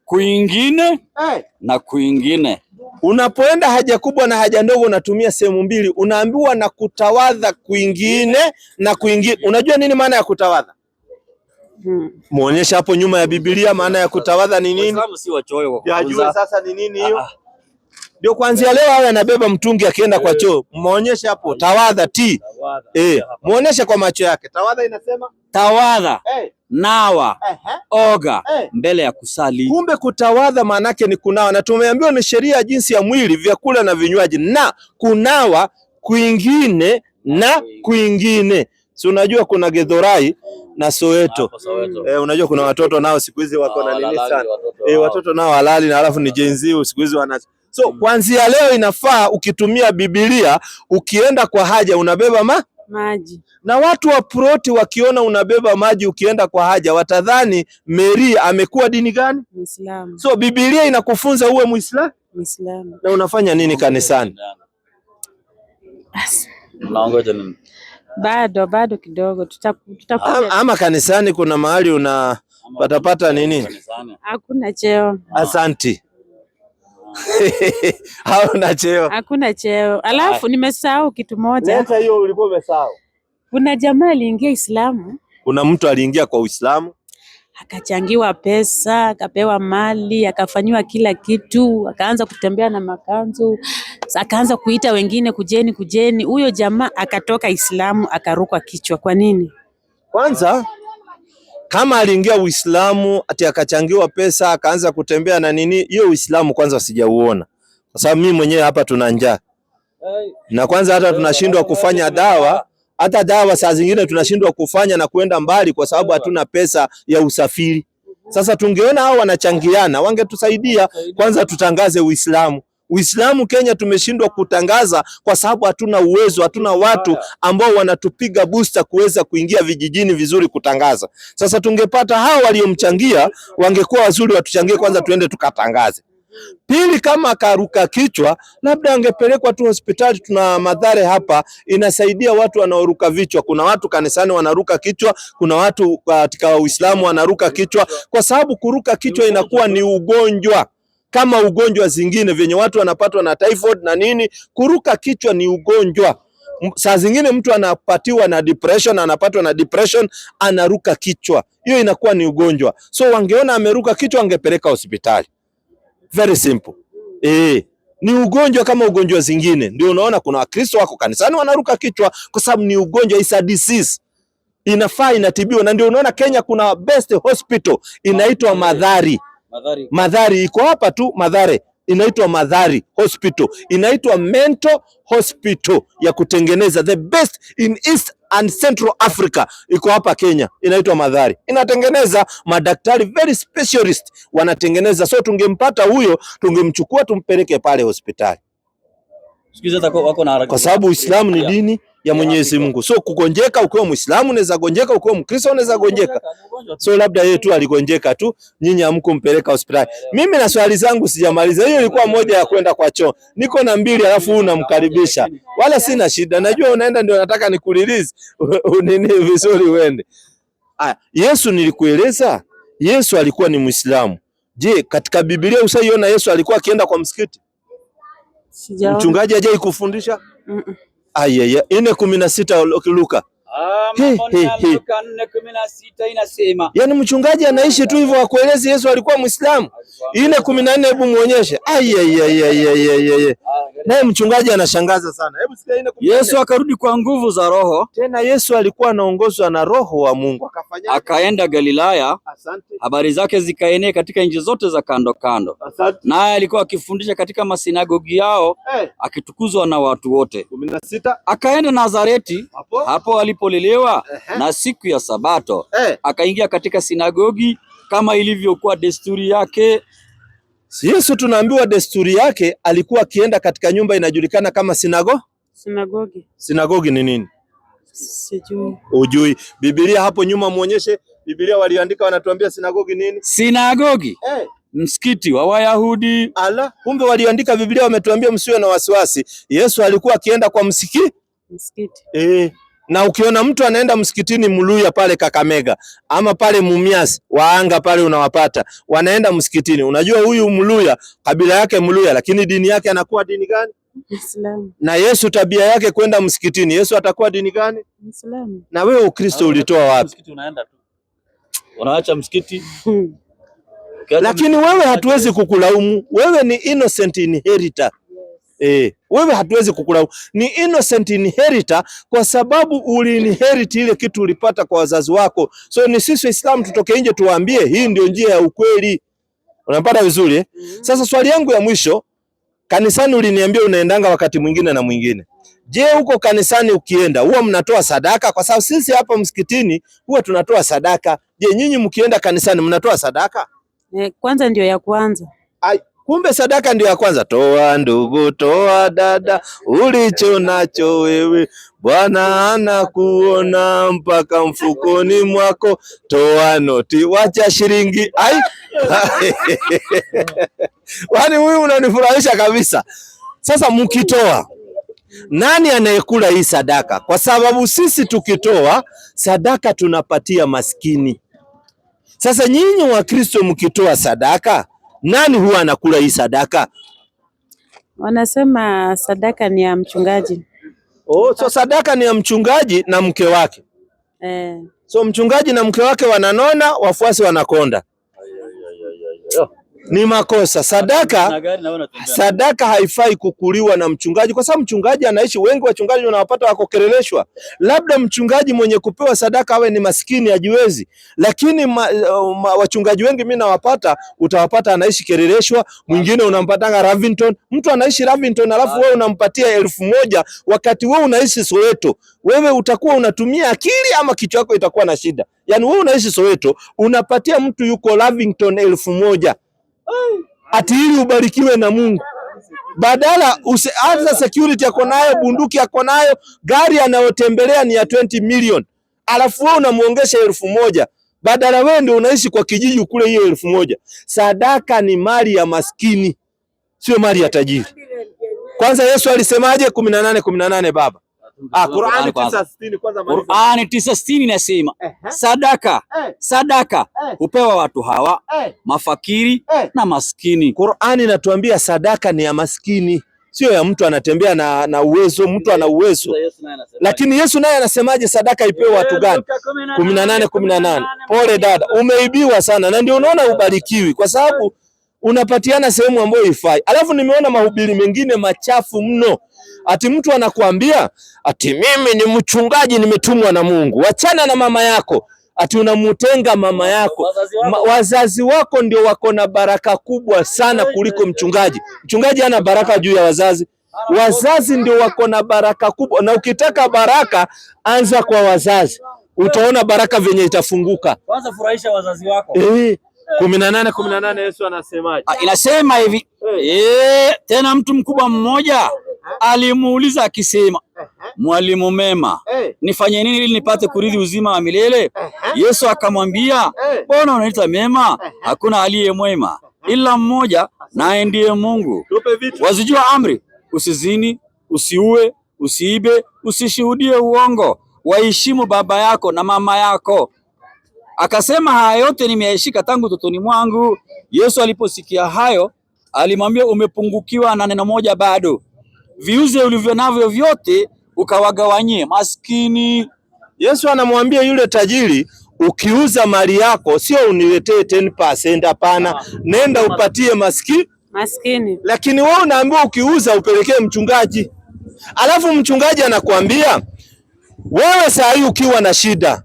kwingine na kwingine. Unapoenda haja kubwa na haja ndogo unatumia sehemu mbili. Unaambiwa na kutawadha kwingine na kwingine. Unajua nini maana ya kutawadha? Muonyesha hapo nyuma ya Biblia maana ya kutawadha ni nini? Waislamu si wachoyo kwa kwanza. Yajua sasa ni nini hiyo? Ndio kuanzia leo awe anabeba mtungi akienda kwa choo. Muonyeshe hapo tawadha ti. Muonyeshe kwa macho yake. Tawadha inasema tawadha. Nawa. Oga mbele ya kusali. Kumbe kutawadha maana yake ni kunawa, na tumeambiwa ni sheria jinsi ya mwili, vyakula na vinywaji, na kunawa kwingine na kwingine. Si unajua kuna Githurai na Soweto. Unajua kuna watoto nao siku hizi wako na nini sana. Watoto nao halali na alafu ni Gen Z siku hizi wana. So kuanzia leo inafaa ukitumia Biblia ukienda kwa haja unabeba maji. Na watu wa Proti wakiona unabeba maji ukienda kwa haja watadhani Mary amekuwa dini gani? Muislamu. So Biblia inakufunza uwe Muislamu? Muislamu. Na unafanya nini kanisani? Unaongoja nini? Bado kidogo tutakuja. Ama kanisani kuna mahali unapata nini? Hakuna cheo. Asanti. Hauna cheo. Hakuna cheo. Alafu nimesahau kitu moja. Leta hiyo ulikuwa umesahau. Kuna jamaa aliingia Uislamu. Kuna mtu aliingia kwa Uislamu akachangiwa pesa, akapewa mali, akafanyiwa kila kitu, akaanza kutembea na makanzu, akaanza kuita wengine kujeni. Huyo jamaa akatoka Uislamu akarukwa kichwa. Kwa nini? Kwanza kama aliingia Uislamu ati akachangiwa pesa akaanza kutembea na nini, hiyo Uislamu kwanza sijauona. Kwa sababu mimi mwenyewe hapa tuna njaa. Na kwanza hata tunashindwa kufanya dawa, hata dawa saa zingine tunashindwa kufanya na kuenda mbali kwa sababu hatuna pesa ya usafiri. Sasa tungeona hao wanachangiana, wangetusaidia kwanza tutangaze Uislamu. Uislamu Kenya tumeshindwa kutangaza kwa sababu hatuna uwezo, hatuna watu ambao wanatupiga booster kuweza kuingia vijijini vizuri kutangaza. Sasa tungepata hao waliomchangia, wangekuwa wazuri watuchangie kwanza tuende tukatangaze. Pili, kama akaruka kichwa labda angepelekwa tu hospitali. Tuna Mathare hapa inasaidia watu wanaoruka vichwa. Kuna watu kanisani wanaruka kichwa, kuna watu katika Uislamu wanaruka kichwa, kwa sababu kuruka kichwa inakuwa ni ugonjwa kama ugonjwa zingine venye watu wanapatwa na typhoid na nini. Kuruka kichwa ni ugonjwa. Saa zingine mtu anapatiwa na depression, anapatwa na depression, anaruka kichwa, hiyo inakuwa ni ugonjwa. So wangeona ameruka kichwa angepeleka hospitali. Very simple. Ni ugonjwa kama ugonjwa zingine. Ndio unaona kuna Wakristo wako kanisani wanaruka kichwa kwa sababu ni ugonjwa, is a disease. Inafaa inatibiwa, na ndio unaona Kenya kuna best hospital inaitwa Mathare. Mathare iko hapa tu Mathare, inaitwa Mathare Hospital. Inaitwa mental hospital ya kutengeneza, the best in East and Central Africa. Iko hapa Kenya, inaitwa Mathare. Inatengeneza madaktari very specialist wanatengeneza. So tungempata huyo, tungemchukua tumpeleke pale hospitali. Kwa sababu Uislamu ni dini ya Mwenyezi Mungu. So kugonjeka ukiwa Muislamu unaweza gonjeka, ukiwa Mkristo unaweza gonjeka. So labda yeye tu aligonjeka tu, nyinyi hamkumpeleka hospitali. Mimi na swali zangu sijamaliza. Hiyo ilikuwa moja ya kwenda kwa choo. Niko na mbili alafu unamkaribisha. Wala sina shida. Najua unaenda ndio nataka nikurelease. Unini vizuri uende. Yesu nilikueleza, Yesu alikuwa ni Muislamu. Je, katika Biblia usaiona Yesu alikuwa akienda kwa msikiti? Sijaona. Mchungaji hajai kufundisha? 4:16 Luka. Mambo ya Luka 4:16 inasema. Yaani mchungaji anaishi tu hivyo, akuelezi Yesu alikuwa Muislamu. Ile 14 hebu muonyeshe. Naye mchungaji anashangaza sana. Hebu sikia ile 14. Yesu akarudi kwa nguvu za Roho. Tena Yesu alikuwa anaongozwa na Roho wa Mungu. Akafanya, akaenda Galilaya. Asante. Habari zake zikaenea katika nchi zote za kando kando. Asante. Naye alikuwa akifundisha katika masinagogi yao, akitukuzwa na watu wote. 16. Akaenda Nazareti, hapo alipolelewa, na siku ya Sabato akaingia katika sinagogi kama ilivyokuwa desturi yake. Yesu tunaambiwa desturi yake alikuwa akienda katika nyumba inajulikana kama sinagogi. Sinagogi ni nini? Sijui. Ujui. Biblia hapo nyuma muonyeshe. Biblia waliandika wanatuambia sinagogi nini? Sinagogi. Msikiti wa Wayahudi. Ala, kumbe waliandika Biblia wametuambia msiwe na wasiwasi. Yesu alikuwa akienda kwa msikiti. Na ukiona mtu anaenda msikitini Mluya pale Kakamega ama pale Mumias Waanga pale unawapata wanaenda msikitini, unajua huyu Mluya kabila yake Mluya, lakini dini yake anakuwa dini gani? Islam. Na Yesu tabia yake kwenda msikitini, Yesu atakuwa dini gani? Islam. Na wewe Ukristo ulitoa wapi? Msikiti unaenda tu, unaacha msikiti. Lakini wewe hatuwezi kukulaumu, wewe ni innocent inheritor. Wewe hatuwezi kukulaumu, ni innocent inheritor kwa sababu uliinherit ile kitu ulipata kwa wazazi wako. So ni sisi Waislamu tutoke nje tuwaambie hii ndio njia ya ukweli. Unapata vizuri Sasa swali yangu ya mwisho, kanisani uliniambia unaendanga wakati mwingine na mwingine. Je, huko kanisani ukienda huwa mnatoa sadaka? Kwa sababu sisi hapa msikitini huwa tunatoa sadaka. Je, nyinyi mkienda kanisani mnatoa sadaka? Kwanza ndio ya kwanza. Kumbe sadaka ndio ya kwanza. Toa ndugu, toa dada, ulicho nacho wewe, Bwana anakuona mpaka mfukoni mwako. Toa noti, wacha shilingi. Wani huyu unanifurahisha kabisa. Sasa mkitoa, nani anayekula hii sadaka? Kwa sababu sisi tukitoa sadaka tunapatia maskini. Sasa nyinyi wa Kristo mkitoa sadaka, nani huwa anakula hii sadaka? Wanasema sadaka ni ya mchungaji. So sadaka ni ya mchungaji na mke wake. So mchungaji na mke wake wananona, wafuasi wanakonda. Ni makosa. Sadaka haifai kukuliwa na mchungaji, kwa sababu mchungaji anaishi. Wengi wachungaji wanawapata wako keleleshwa. Labda mchungaji mwenye kupewa sadaka awe ni maskini hajiwezi, lakini wachungaji wengi mimi nawapata, utawapata anaishi keleleshwa. Mwingine unampatanga Ravington, mtu anaishi Ravington alafu wewe unampatia 1000 wakati wewe unaishi Soweto. Wewe utakuwa unatumia akili ama kichwa chako itakuwa na shida? Yaani wewe unaishi Soweto unapatia mtu yuko Ravington 1000 ati ili ubarikiwe na Mungu. Badala hata security yako nayo, bunduki yako nayo, gari anayotembelea ni ya 20 million. Alafu wewe unamuongesha 1000. Badala wewe ndio unaishi kwa kijiji kule hiyo 1000. Sadaka ni mali ya maskini, sio mali ya tajiri. Kwanza Yesu alisemaje? 18:18 baba. Qur'ani 9:60 kwanza. Qur'ani 9:60 inasema sadaka hupewa watu hawa, mafakiri na maskini. Qur'ani inatuambia sadaka ni ya maskini, sio ya mtu anatembea na uwezo. Mtu ana uwezo, lakini Yesu naye anasemaje sadaka ipewe watu gani? 18:18. Pole dada, umeibiwa sana, na ndio unaona ubarikiwi kwa sababu unapatiana sehemu ambayo ifai. Alafu nimeona mahubiri mengine machafu mno. Ati mtu anakuambia ati mimi ni mchungaji nimetumwa na Mungu. Wachana na mama yako. Ati unamutenga mama yako. Wazazi wako ndio wako na baraka kubwa sana kuliko mchungaji. Mchungaji hana baraka juu ya wazazi. Wazazi ndio wako na baraka kubwa, na ukitaka baraka anza kwa wazazi. Utaona baraka venye itafunguka. Kwanza furahisha wazazi wako. 18:18 Yesu anasemaje? Inasema hivi. Tena mtu mkubwa mmoja alimuuliza akisema, mwalimu mema, nifanye nini ili nipate kurithi uzima wa milele? Yesu akamwambia, mbona unaita mema? Hakuna aliye mwema ila mmoja, naye ndiye Mungu. Wazijua amri: usizini, usiue, usiibe, usishuhudie uongo, waheshimu baba yako na mama yako. Akasema, haya yote nimeyashika tangu utotoni mwangu. Yesu aliposikia hayo alimwambia, umepungukiwa na neno moja bado. Viuze ulivyo navyo vyote ukawagawanyie maskini, Yesu anamwambia yule tajiri, ukiuza mali yako sio uniletee 10%, hapana, nenda upatie maskini. Lakini wewe unaambiwa ukiuza upelekee mchungaji. Alafu mchungaji anakuambia wewe saa hii ukiwa na shida,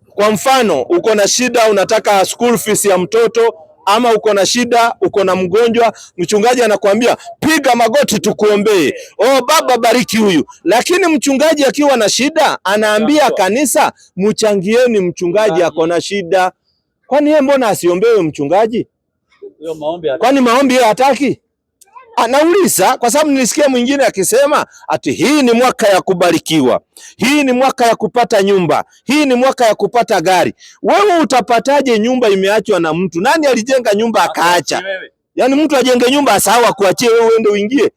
kwa mfano uko na shida unataka school fees ya mtoto, ama uko na shida, uko na mgonjwa, mchungaji anakuambia piga magoti tukuombee. Oh Baba bariki huyu. Lakini mchungaji akiwa na shida anaambia kanisa mchangieni mchungaji ako na shida. Kwani yeye mbona asiombewe mchungaji? Kwani maombi yeye hataki? Anauliza kwa sababu nilisikia mwingine akisema ati hii ni mwaka ya kubarikiwa, hii ni mwaka ya kupata nyumba, hii ni mwaka ya kupata gari. Wewe utapataje nyumba imeachwa na mtu? Nani alijenga nyumba akaacha? Yaani mtu ajenge nyumba asawa kuachie wewe uende uingie?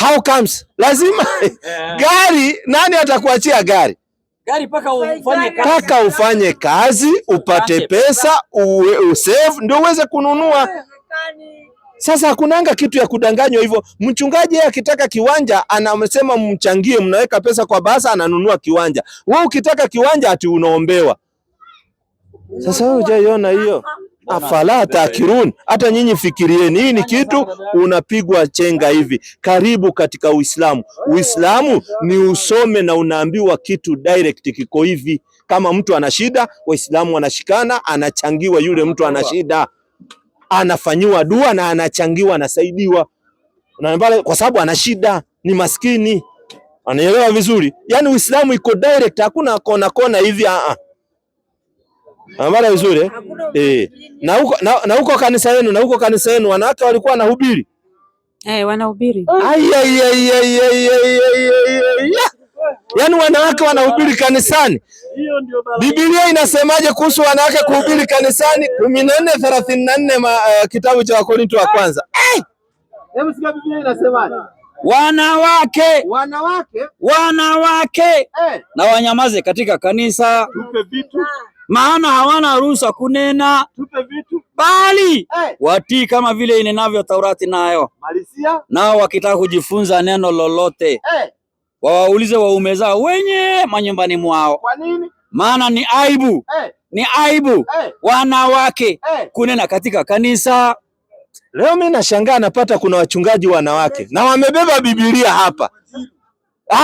How comes? Lazima gari, nani atakuachia gari? Gari paka ufanye kazi upate pesa usave ndio uweze kununua. Sasa hakunanga kitu ya kudanganywa hivyo. Mchungaji yeye akitaka kiwanja anasema mchangie, mnaweka pesa kwa basa ananunua kiwanja. Wewe ukitaka kiwanja ati unaombewa. Sasa wewe hujaiona hiyo? Afala takirun. Hata nyinyi fikirieni, hii ni kitu unapigwa chenga hivi. Karibu katika Uislamu. Uislamu ni usome na unaambiwa kitu direct kiko hivi. Kama mtu ana shida, Waislamu wanashikana, anachangiwa yule mtu ana shida. Anafanyiwa dua na anachangiwa, anasaidiwa. Unaambia kwa sababu ana shida, ni maskini. Anaelewa vizuri. Yaani Uislamu iko direct, hakuna kona hivi Anambia vizuri na huko kanisa yenu wanawake walikuwa wanahubiri. Wanahubiri. Yaani wanawake wanahubiri kanisani. Biblia inasemaje kuhusu wanawake kuhubiri kanisani? 14:34 kitabu cha Wakorintho wa kwanza. Hebu sikia Biblia inasemaje? Wanawake na wanyamaze katika kanisa. Tupe vitu. Maana hawana ruhusa kunena. Tupe vitu. Bali watii kama vile inenavyo Taurati nayo. Malisia. Nao wakitaka kujifunza neno lolote wawaulize waume zao wenye manyumbani mwao. Kwa nini? Maana ni aibu. Ni aibu wanawake kunena katika kanisa. Leo mimi nashangaa napata kuna wachungaji wanawake na wamebeba Biblia hapa.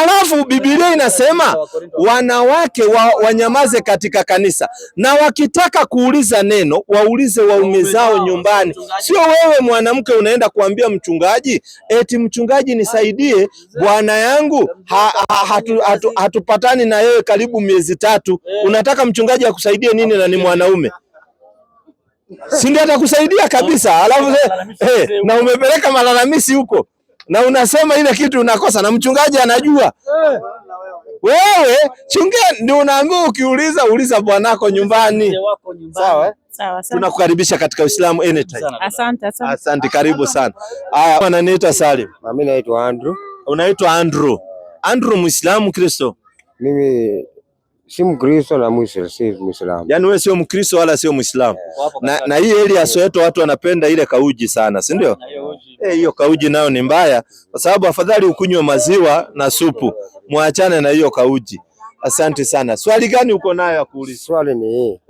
Alafu Biblia inasema wanawake wanyamaze katika kanisa, na wakitaka kuuliza neno waulize waume zao nyumbani. Sio wewe mwanamke unaenda kuambia mchungaji eti mchungaji nisaidie, bwana yangu hatupatani na yeye karibu miezi 3. Unataka mchungaji akusaidie nini na ni mwanaume? Si ndio atakusaidia kabisa. Alafu na umepeleka malalamishi huko na unasema ile kitu unakosa na mchungaji anajua. Wewe chungia, ndio unaambiwa ukiuliza uliza bwanako nyumbani. Sawa Sawa. Tunakukaribisha katika Uislamu anytime. Asante, karibu sana. Haya, ananiita Salim. Mimi naitwa Andrew. Unaitwa Andrew. Andrew Muislamu Kristo? Mimi si Mkristo na Muislamu. Yaani wewe sio Mkristo wala sio Muislamu. Na hii area Soweto watu wanapenda ile kauji sana, si ndio? Hiyo kauji nayo ni mbaya, kwa sababu afadhali ukunywe maziwa na supu, muachane na hiyo kauji. Asante sana. Swali gani uko nayo ya kuuliza? Swali ni hii.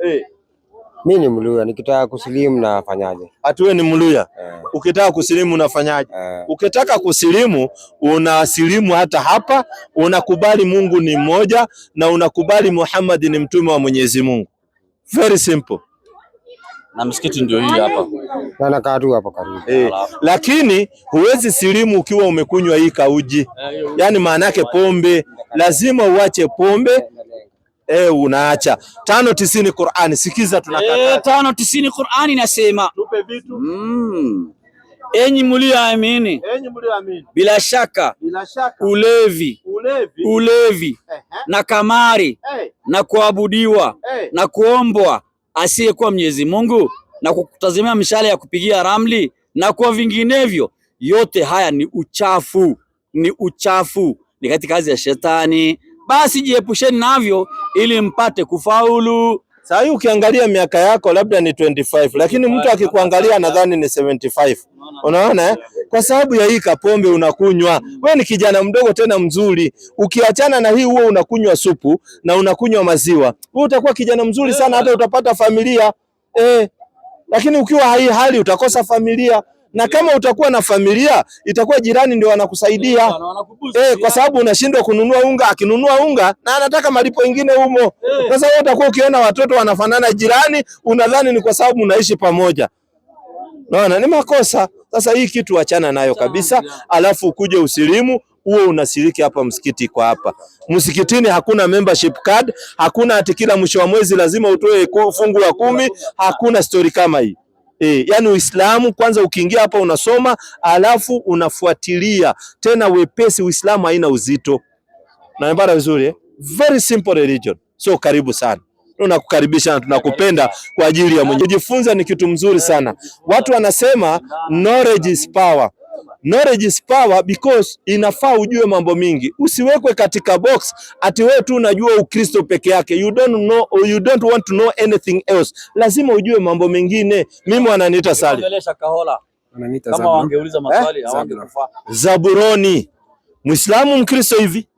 Mimi ni Mluya, nikitaka kusilimu nafanyaje? Atuwe ni Mluya. Ukitaka kusilimu unafanyaje? Ukitaka kusilimu unasilimu hata hapa, unakubali Mungu ni mmoja na unakubali Muhammad ni mtume wa Mwenyezi Mungu. Very simple. Na msikiti ndio hii hapa. Na nakaa tu hapa karibu. Lakini huwezi silimu ukiwa umekunywa hii kauji. Yaani maana yake pombe, lazima uache pombe. Unaacha. 5:90 Qur'ani. Sikiza tunakata. 5:90 Qur'ani nasema. Tupe vitu. Enyi mlioamini. Bila shaka. Ulevi na kamari na kuabudiwa na kuombwa asiyekuwa Mwenyezi Mungu na kutazamia mishale ya kupigia ramli na kwa vinginevyo, yote haya ni uchafu, ni katika kazi ya shetani. Basi jiepusheni navyo ili mpate kufaulu. Sasa hii ukiangalia miaka yako labda ni 25, lakini mtu akikuangalia nadhani ni 75. Unaona Kwa sababu ya hii kapombe unakunywa. Wewe ni kijana mdogo tena mzuri. Ukiachana na hii huo unakunywa supu na unakunywa maziwa. Wewe utakuwa kijana mzuri sana, hata utapata familia. Lakini ukiwa hii hali utakosa familia. Na kama utakuwa na familia itakuwa jirani ndio wanakusaidia. Kwa sababu unashindwa kununua unga, akinunua unga na anataka malipo ingine humo. Sasa wewe utakuwa ukiona watoto wanafanana jirani, unadhani ni kwa sababu unaishi pamoja. Naona ni makosa. Sasa hii kitu achana nayo kabisa, alafu ukuje usilimu uwe unashiriki hapa msikiti kwa hapa. Msikitini hakuna membership card, hakuna ati kila mwisho wa mwezi lazima utoe fungu la 10, hakuna story kama hii. Yani Uislamu kwanza ukiingia hapa unasoma, alafu unafuatilia. Tena wepesi, Uislamu haina uzito. Naambara vizuri Very simple religion. So karibu sana. Tunakukaribisha na tunakupenda kwa ajili ya Mungu. Kujifunza ni kitu mzuri sana. Watu wanasema knowledge is power. Knowledge is power because inafaa ujue mambo mingi. Usiwekwe katika box ati wewe tu unajua Ukristo peke yake. You don't want to know anything else. Lazima ujue mambo mengine. Mimi wananiita Sali. Kama wangeuliza maswali hawangekufaa. Zaburoni. Muislamu Mkristo hivi?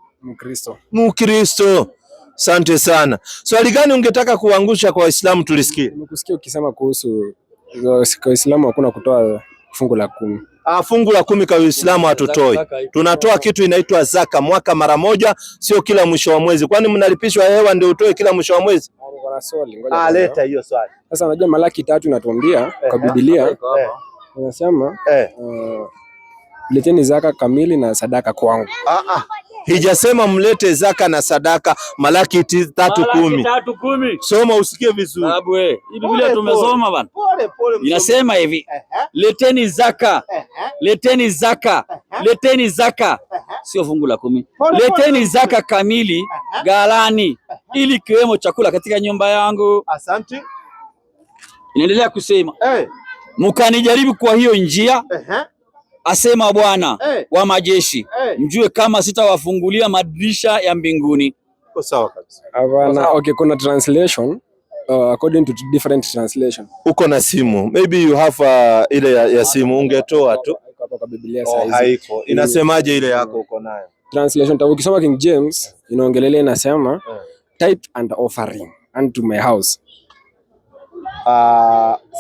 Mkristo. Asante sana. Swali gani ungetaka kuangusha kwa Waislamu tulisikie? Nimekusikia ukisema kuhusu kwa Uislamu hakuna kutoa fungu la 10. Fungu la 10 kwa Uislamu hatutoi. Tunatoa kitu inaitwa zaka mwaka mara moja, sio kila mwisho wa mwezi. Kwani mnalipishwa hewa ndio utoe kila mwisho wa mwezi? Kuna swali, ngoja. Leta hiyo swali. Sasa unajua Malaki 3 inatuambia kwa Biblia inasema leteni zaka kamili na sadaka kwangu. Hijasema mlete zaka na sadaka. Malaki 3:10. Soma usikie vizuri. Sababu hii Biblia tumesoma bana. Inasema hivi, leteni zaka. Leteni zaka. Leteni zaka. Sio fungu la 10. Leteni zaka kamili ghalani ili kiwemo chakula katika nyumba yangu. Asante. Inaendelea kusema, mkanijaribu kwa hiyo njia, asema Bwana wa majeshi, mjue kama sitawafungulia madirisha ya mbinguni. Sawa kabisa. Hapana, okay, kuna translation according to different translation. Uko na simu, maybe you have ile ya simu ungetoa tu hapo kwa Biblia sasa. Haiko. Inasemaje ile yako uko nayo? Translation tabu ukisoma King James inaongelelea inasema tithe and offering unto my house.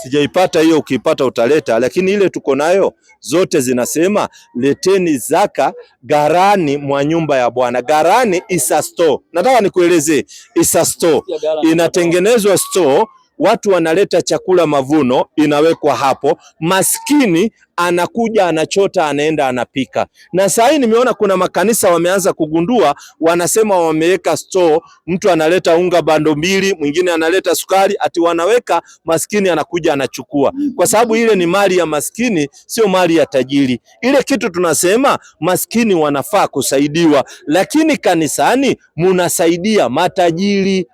Sijaipata hiyo, ukipata utaleta, lakini ile tuko nayo zote zinasema leteni zaka gharani mwa nyumba ya Bwana. Gharani is a store. Nataka nikuelezee, is a store. Inatengenezwa store, watu wanaleta chakula, mavuno inawekwa hapo, maskini anakuja anachota, anaenda anapika. Na saa hii nimeona kuna makanisa wameanza kugundua, wanasema wameweka store, mtu analeta unga bando 2, mwingine analeta sukari, ati wanaweka, maskini anakuja anachukua. Kwa sababu ile ni mali ya maskini, sio mali ya tajiri. Ile kitu tunasema maskini wanafaa kusaidiwa, lakini kanisani munasaidia matajiri.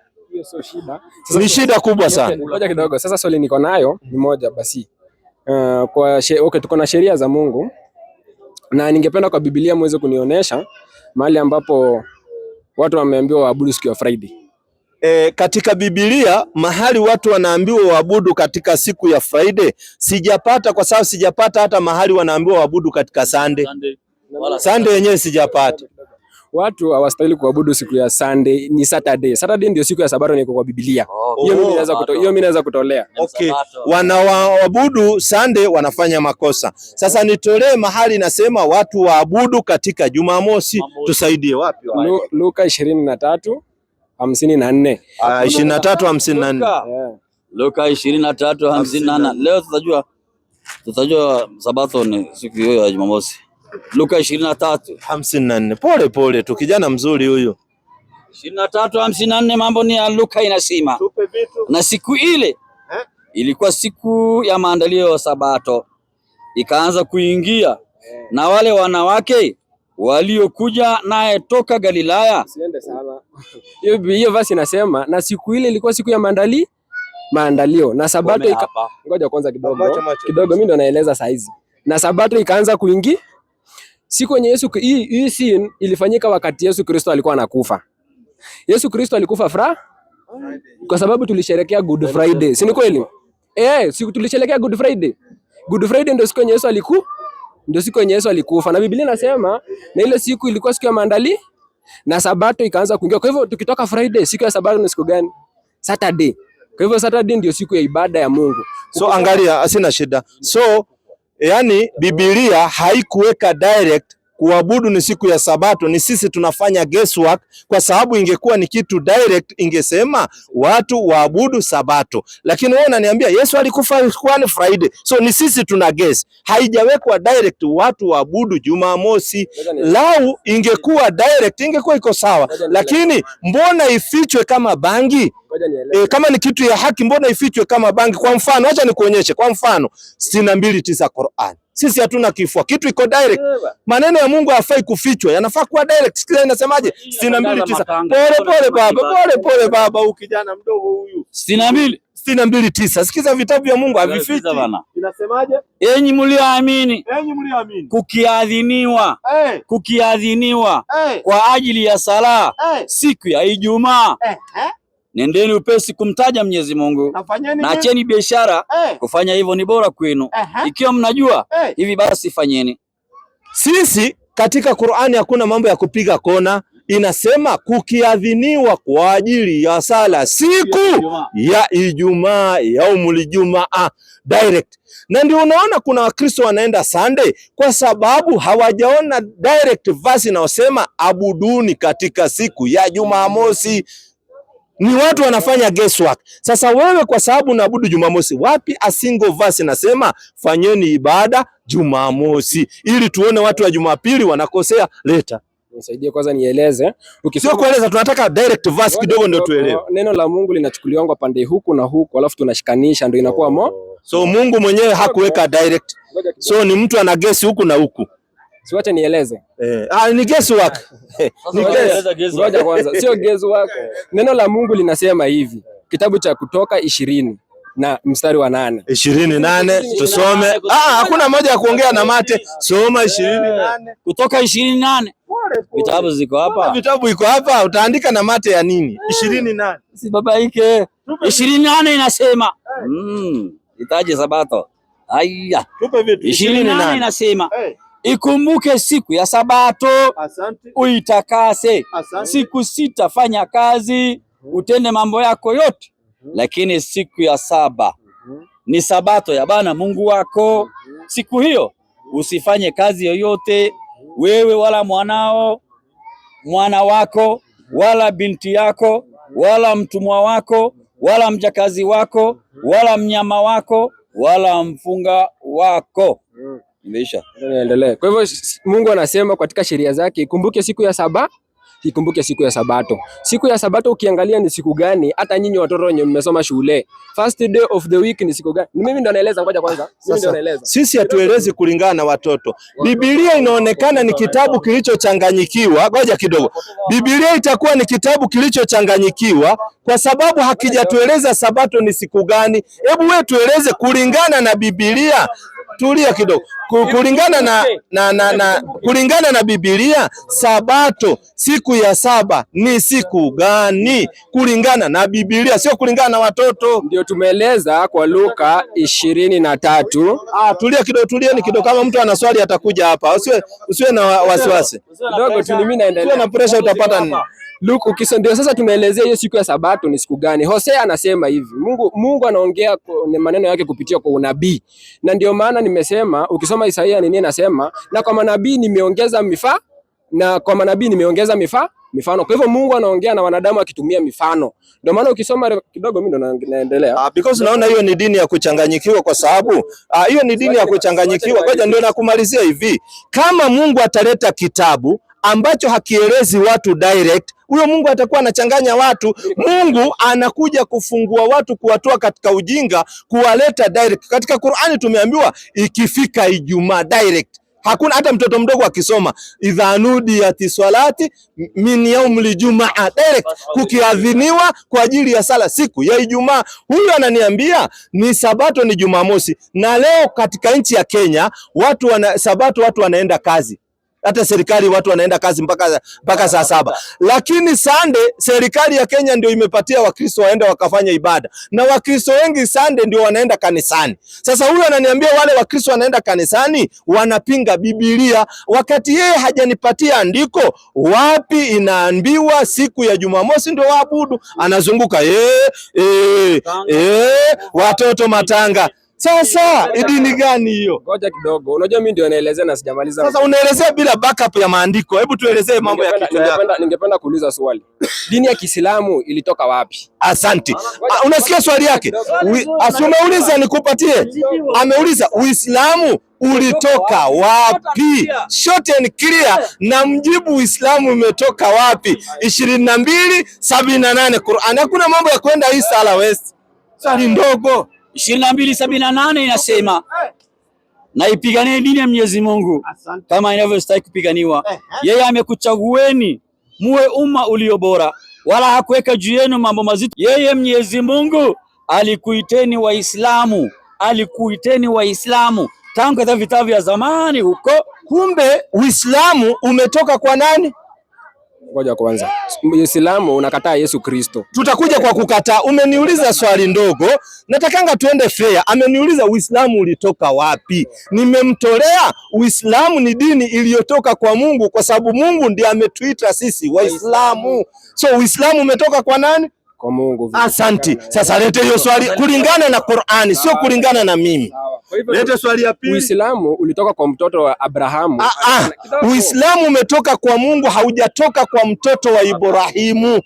Sio shida. Ni shida kubwa sana. Ngoja kidogo. Sasa swali niko nayo ni moja basi. Okay, tuko na sheria za Mungu na ningependa kwa Biblia muweze kunionyesha mahali ambapo watu wameambiwa waabudu siku ya Friday. Katika Biblia mahali watu wanaambiwa waabudu katika siku ya Friday sijapata, kwa sababu sijapata hata mahali wanaambiwa waabudu katika Sunday. Sunday yenyewe sijapata. Watu hawastahili kuabudu siku ya Sunday, ni Saturday. Saturday ndio siku ya Sabato ni kwa Biblia. Hiyo mimi naweza kutolea. Okay. Wanawaabudu Sunday wanafanya makosa. Sasa nitolee mahali nasema watu waabudu katika Jumamosi, tusaidie wapi? Luka 23:54. 23:54. Luka 23:54. Leo tutajua Sabato ni siku hiyo ya Jumamosi. Luka 23:54. Pole pole tu, kijana mzuri huyu. 23:54, mambo ni ya Luka inasema. Na siku ile ilikuwa siku ya maandalio ya Sabato, ikaanza kuingia na wale wanawake waliokuja naye toka Galilaya. Siende sana. Hiyo verse inasema na siku ile ilikuwa siku ya maandalio na Sabato ngoja kwanza kidogo mimi ndo naeleza saizi. Na Sabato ikaanza kuingia siku yenye Yesu, hii scene ilifanyika wakati Yesu Kristo alikuwa anakufa. Yesu Kristo alikufa Kwa sababu tulisherehekea Good Friday. Si ni kweli? Siku tulisherehekea Good Friday. Good Friday ndio siku yenye Yesu alikufa. Na Biblia inasema na ile siku ilikuwa siku ya maandali na Sabato ikaanza kuingia. Kwa hivyo tukitoka Friday, siku ya Sabato ni siku gani? Saturday. Kwa hivyo Saturday ndio siku ya ibada ya Mungu. So angalia, asina shida. So yani Biblia haikuweka direct kuabudu ni siku ya Sabato, ni sisi tunafanya guesswork, kwa sababu ingekuwa ni kitu direct ingesema watu waabudu Sabato, lakini wewe unaniambia Yesu alikufa kwani Friday, so ni sisi tuna guess. Haijawekwa direct watu waabudu Jumamosi. Lau ingekuwa direct ingekuwa iko sawa, lakini mbona ifichwe kama bangi? Kama ni kitu ya haki mbona ifichwe kama bangi? Kwa mfano, acha nikuonyeshe. Kwa mfano 62:9 Qur'an. Sisi hatuna kifua, kitu iko direct. Maneno ya Mungu hafai kufichwa, yanafaa kuwa direct. Sikia inasemaje? 62:9. Pole baba, huyu kijana mdogo huyu. 62:9. Sikiza vitabu vya Mungu havifichi. Inasemaje? Enyi mlioamini, kukiadhiniwa kwa ajili ya sala siku ya Ijumaa, nendeni upesi kumtaja Mwenyezi Mungu na acheni biashara. Kufanya hivyo ni bora kwenu. Ikiwa mnajua hivi basi fanyeni. Sisi katika Qur'ani hakuna mambo ya kupiga kona. Inasema kukiadhiniwa kwa ajili ya sala siku ya Ijumaa, yaumul Jumaa, direct. Na ndio unaona kuna Wakristo wanaenda Sunday kwa sababu hawajaona direct verse inayosema abuduni katika siku ya Jumamosi. Ni watu wanafanya guesswork. Sasa wewe kwa sababu unaabudu Jumamosi, wapi a single verse nasema fanyeni ibada Jumamosi, ili tuone watu wa Jumapili wanakosea? Leta. Nisaidie kwanza nieleze. Sio kueleza, tunataka direct verse kidogo ndio tuelewe. Neno la Mungu linachukuliwa pande huku na huku, alafu tunashikanisha ndio inakuwa So Mungu mwenyewe hakuweka direct. So ni mtu ana guess huku na huku. Siwache nieleze. Ni guesswork. Ni guess. Ngoja kwanza, sio guesswork. Neno la Mungu linasema hivi. Kitabu cha Kutoka 20 na mstari wa 8. 28 tusome. Hakuna moja ya kuongea na mate. Soma 28. Kutoka 28. Vitabu ziko hapa. Vitabu iko hapa, utaandika na mate ya nini? 28. Si babaike. 28 inasema. Itaje Sabato. Haya. Tupe vitu. 28 inasema. Ikumbuke siku ya Sabato, uitakase. Siku 6 fanya kazi, utende mambo yako yote, lakini siku ya 7 ni Sabato ya Bwana Mungu wako. Siku hiyo usifanye kazi yoyote, wewe wala mwana wako wala binti yako wala mtumwa wako wala mjakazi wako wala mnyama wako wala mfunga wako. Imeisha. Endelee. Kwa hivyo Mungu anasema katika sheria zake ikumbuke siku ya Sabato. Siku ya Sabato ukiangalia ni siku gani? Hata nyinyi watoto wenye mmesoma shule, first day of the week ni siku gani? Mimi ndo naeleza, ngoja kwanza. Mimi ndo naeleza. Sisi hatuelezi kulingana na watoto. Biblia inaonekana ni kitabu kilichochanganyikiwa. Ngoja kidogo. Biblia itakuwa ni kitabu kilichochanganyikiwa kwa sababu hakijatueleza Sabato ni siku gani. Hebu wewe tueleze kulingana na Biblia. Tulia kidogo. Kulingana na Biblia, Sabato siku ya 7 ni siku gani? Kulingana na Biblia, sio kulingana na watoto. Ndio tumeeleza kwa Luka 23. Tulia kidogo, tulieni kidogo. Kama mtu ana swali atakuja hapa. Usiwe na wasiwasi. Kidogo tu mimi naendelea. Usiwe na pressure, utapata nini? Luke ndio sasa tumeelezea hiyo siku ya Sabato ni siku gani. Hosea anasema hivi. Mungu anaongea maneno yake kupitia kwa unabii. Na ndio maana nimesema ukisoma Isaia nini anasema, na kwa manabii nimeongeza mifano. Kwa hivyo Mungu anaongea na wanadamu akitumia mifano. Ndio maana ukisoma kidogo mimi ndo naendelea. Because naona hiyo ni dini ya kuchanganyikiwa, kwa sababu hiyo ni dini ya kuchanganyikiwa. Ngoja ndio nakumalizia hivi. Kama Mungu ataleta kitabu ambacho hakielezi watu direct, huyo Mungu atakuwa anachanganya watu. Mungu anakuja kufungua watu, kuwatoa katika ujinga, kuwaleta direct. Katika Qur'ani tumeambiwa ikifika Ijumaa direct. Hakuna hata mtoto mdogo akisoma idha nudiyati salati min yaumil jumaa direct, kukiadhiniwa kwa ajili ya sala siku ya Ijumaa. Huyu ananiambia ni Sabato ni Jumamosi, na leo katika nchi ya Kenya watu wanaenda kazi. hata serikali watu wanaenda kazi mpaka saa 7. Lakini Sunday serikali ya Kenya ndio imepatia Wakristo waende wakafanya ibada, na Wakristo wengi Sunday ndio wanaenda kanisani. Sasa huyu ananiambia wale Wakristo wanaenda kanisani wanapinga Biblia, wakati yeye hajanipatia andiko wapi inaambiwa siku ya Jumamosi ndio waabudu. Anazunguka watoto matanga. Sasa dini gani hiyo? Ngoja kidogo. Unajua mimi ndio naelezea na sijamaliza. Sasa unaelezea bila backup ya maandiko. Hebu tuelezee mambo ya kichwa. Ningependa kuuliza swali. Dini ya Kiislamu ilitoka wapi? Asante. Unasikia swali yake? Umeuliza nikupatie. Ameuliza Uislamu ulitoka wapi? Short and clear, na mjibu Uislamu umetoka wapi? 22:78 Qur'an. Hakuna mambo ya kwenda east ala west. Swali ndogo. 22:78 inasema na ipiganie dini ya Mwenyezi Mungu kama inavyostahili kupiganiwa. Yeye amekuchagueni muwe umma ulio bora, wala hakuweka juu yenu mambo mazito. Yeye Mwenyezi Mungu alikuiteni Waislamu tangu katika vitabu vya zamani huko. Kumbe Uislamu umetoka kwa nani? Ngoja kwanza. Uislamu unakataa Yesu Kristo. Tutakuja kwa kukataa. Umeniuliza swali ndogo, natakanga tuende fair. Ameniuliza Uislamu ulitoka wapi? Nimemtolea Uislamu ni dini iliyotoka kwa Mungu, kwa sababu Mungu ndiye ametuita sisi Waislamu. So Uislamu umetoka kwa nani? Kwa Mungu. Asante. Sasa lete hiyo swali kulingana na Qur'ani, sio kulingana na mimi. Lete swali ya pili. Uislamu ulitoka kwa mtoto wa Abrahamu. Uislamu umetoka kwa Mungu, haujatoka kwa mtoto wa Ibrahimu.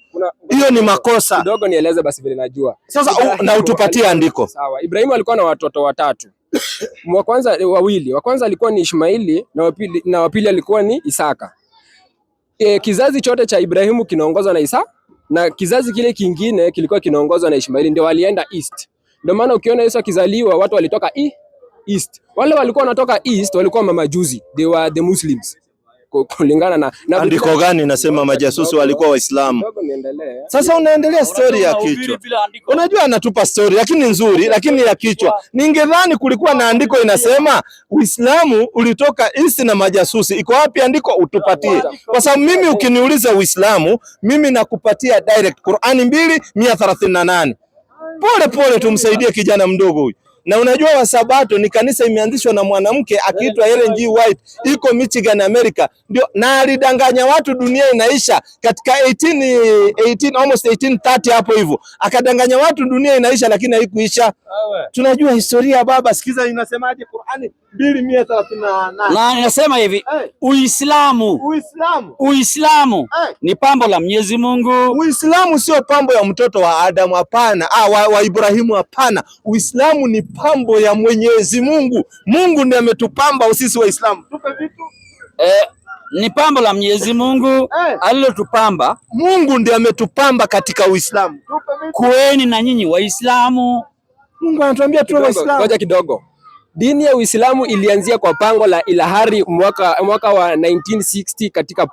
Hiyo ni makosa. Kidogo nieleze basi vile najua. Sasa na utupatie andiko. Sawa. Ibrahimu alikuwa na watoto watatu. Wa kwanza alikuwa ni Ishmaili na wa pili alikuwa ni Isaka. Kizazi chote cha Ibrahimu kinaongozwa na Isaka na kizazi kile kingine kilikuwa kinaongozwa na Ishmaili, ndio walienda east. Ndio maana ukiona Yesu akizaliwa watu walitoka east. Wale walikuwa wanatoka east walikuwa mamajuzi, they were the Muslims. Kulingana na andiko gani nasema majasusi walikuwa Waislamu? Sasa unaendelea story ya kichwa. Unajua anatupa story lakini nzuri, lakini ya kichwa. Ningedhani kulikuwa na andiko inasema Uislamu ulitoka east na majasusi. Iko wapi andiko? Utupatie. Kwa sababu mimi ukiniuliza Uislamu, mimi nakupatia direct Qur'ani 2:138. Pole tumsaidie kijana mdogo huyu. Na unajua Wasabato ni kanisa imeanzishwa na mwanamke akiitwa Ellen G. White, iko Michigan, America. Ndio, na alidanganya watu dunia inaisha katika 1830 hapo hivyo. Akadanganya watu dunia inaisha, lakini haikuisha. Tunajua historia baba, sikiza inasemaje Qur'ani 2:138. Na inasema hivi, Uislamu ni pambo la Mwenyezi Mungu. Uislamu sio pambo ya mtoto wa Adamu, hapana. Wa Ibrahimu, hapana. Uislamu ni pambo ya Mwenyezi Mungu. Mungu ndiye ametupamba sisi Waislamu. Tupe vitu. Ni pambo la Mwenyezi Mungu alilotupamba. Mungu ndiye ametupamba katika Uislamu. Tupe vitu. Kueni na nyinyi Waislamu. Mungu anatuambia tu Waislamu. Ngoja kidogo. Dini ya Uislamu ilianzia kwa pango la Ilahari mwaka wa 1960 katika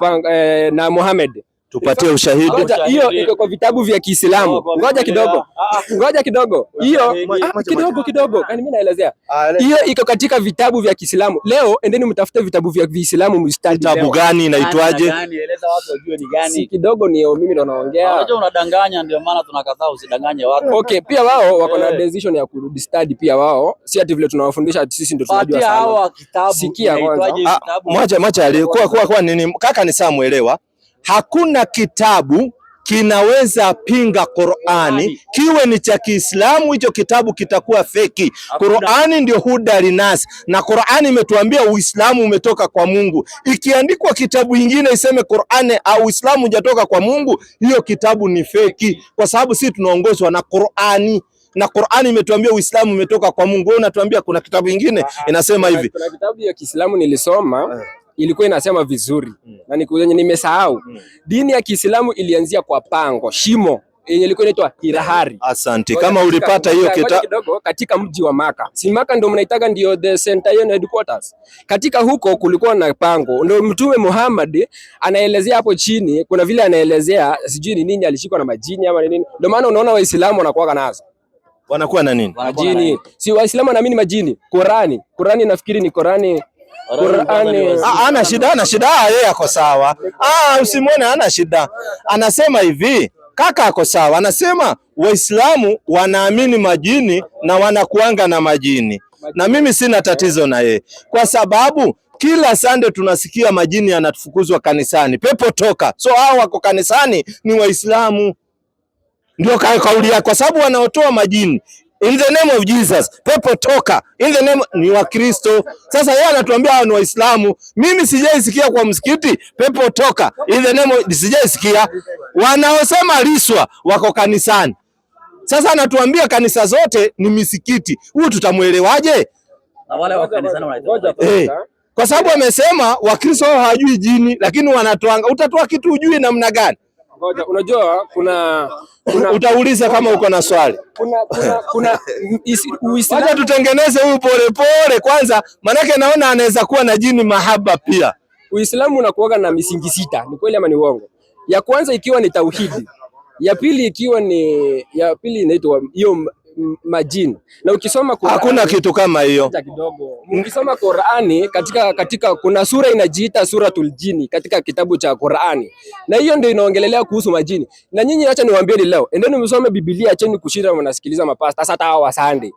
na Muhammad. Tupatie ushahidi. Hiyo iko kwa vitabu vya Kiislamu. Ngoja kidogo. Hiyo kidogo. Yaani mimi naelezea. Hiyo iko katika vitabu vya Kiislamu. Leo endeni mtafute vitabu vya Kiislamu mstadi. Kitabu gani inaitwaje? Eleza watu wajue ni gani. Si kidogo ni mimi ndo naongea. Unajua unadanganya, ndio maana tunakataa usidanganye watu. Okay, pia wao wako na decision ya kurudi study pia wao. Si ati vile tunawafundisha sisi ndio tunajua sana. Hao kitabu. Sikia kwanza. Mwacha alikuwa nini? Kaka ni saa muelewa. Hakuna kitabu kinaweza pinga Qur'ani, kiwe ni cha Kiislamu, hicho kitabu kitakuwa feki. Qur'ani ndio huda linas, na Qur'ani imetuambia Uislamu umetoka kwa Mungu. Ikiandikwa kitabu kingine iseme Qur'ani au Uislamu hujatoka kwa Mungu, hiyo kitabu ni feki, kwa sababu sisi tunaongozwa na Qur'ani. Na Qur'ani imetuambia Uislamu umetoka kwa Mungu. Wewe unatuambia kuna kitabu kingine inasema hivi. Kuna kitabu ya Kiislamu nilisoma ilikuwa inasema vizuri na nimesahau. Dini ya Kiislamu ilianzia kwa pango, shimo yenye ilikuwa inaitwa Ilahari. Asante. Kama ulipata hiyo kitabu kidogo katika mji wa Maka. Si Maka ndio mnaitaga ndio the center headquarters. Katika huko kulikuwa na pango. Ndio Mtume Muhammad anaelezea hapo chini, kuna vile anaelezea sijui ni nini alishikwa na majini ama nini. Ndio maana unaona Waislamu wanakuwa nazo. Wanakuwa na nini? Majini. Si Waislamu wanaamini majini. Qurani nafikiri ni Qurani Qur'ani Ana shida, yeye ako sawa. Usimwone ana shida. Anasema hivi, kaka ako sawa. Anasema Waislamu wanaamini majini na wanakuanga na majini. Na mimi sina tatizo na yeye. Kwa sababu kila Sunday tunasikia majini yanafukuzwa kanisani. Pepo toka. So hao wako kanisani ni Waislamu. Ndio kauli yake, kwa sababu wanaotoa majini in the name of Jesus, pepo toka in the name ni wa Kristo. Sasa yeye anatuambia hao ni Waislamu. Mimi sijaisikia kwa msikiti pepo toka in the name of, sijaisikia. Wanaosema riswa wako kanisani. Sasa anatuambia kanisa zote ni misikiti. Huyu tutamuelewaje? Na wale wa kanisani wanaita kwa sababu amesema Wakristo hawajui jini, lakini wanatoanga. Utatoa kitu ujui namna gani? Unajua kuna utauliza kama uko na swali. Kuna Uislamu tutengeneze huyu pole kwanza, manake naona anaweza kuwa na jini mahaba pia. Uislamu unakuwa na misingi 6, ni kweli ama ni uongo? Ya kwanza ikiwa ni tauhidi, ya pili inaitwa hiyo majini. Na ukisoma Qur'ani, hakuna kitu kama hiyo. Ukisoma Qur'ani katika kuna sura inajiita suratul jini katika kitabu cha Qur'ani. Na hiyo ndio inaongelelea kuhusu majini. Na nyinyi acha niwaambieni leo, endeni msome Biblia, acheni kushinda mnasikiliza mapasta. Sasa hao wa Sunday.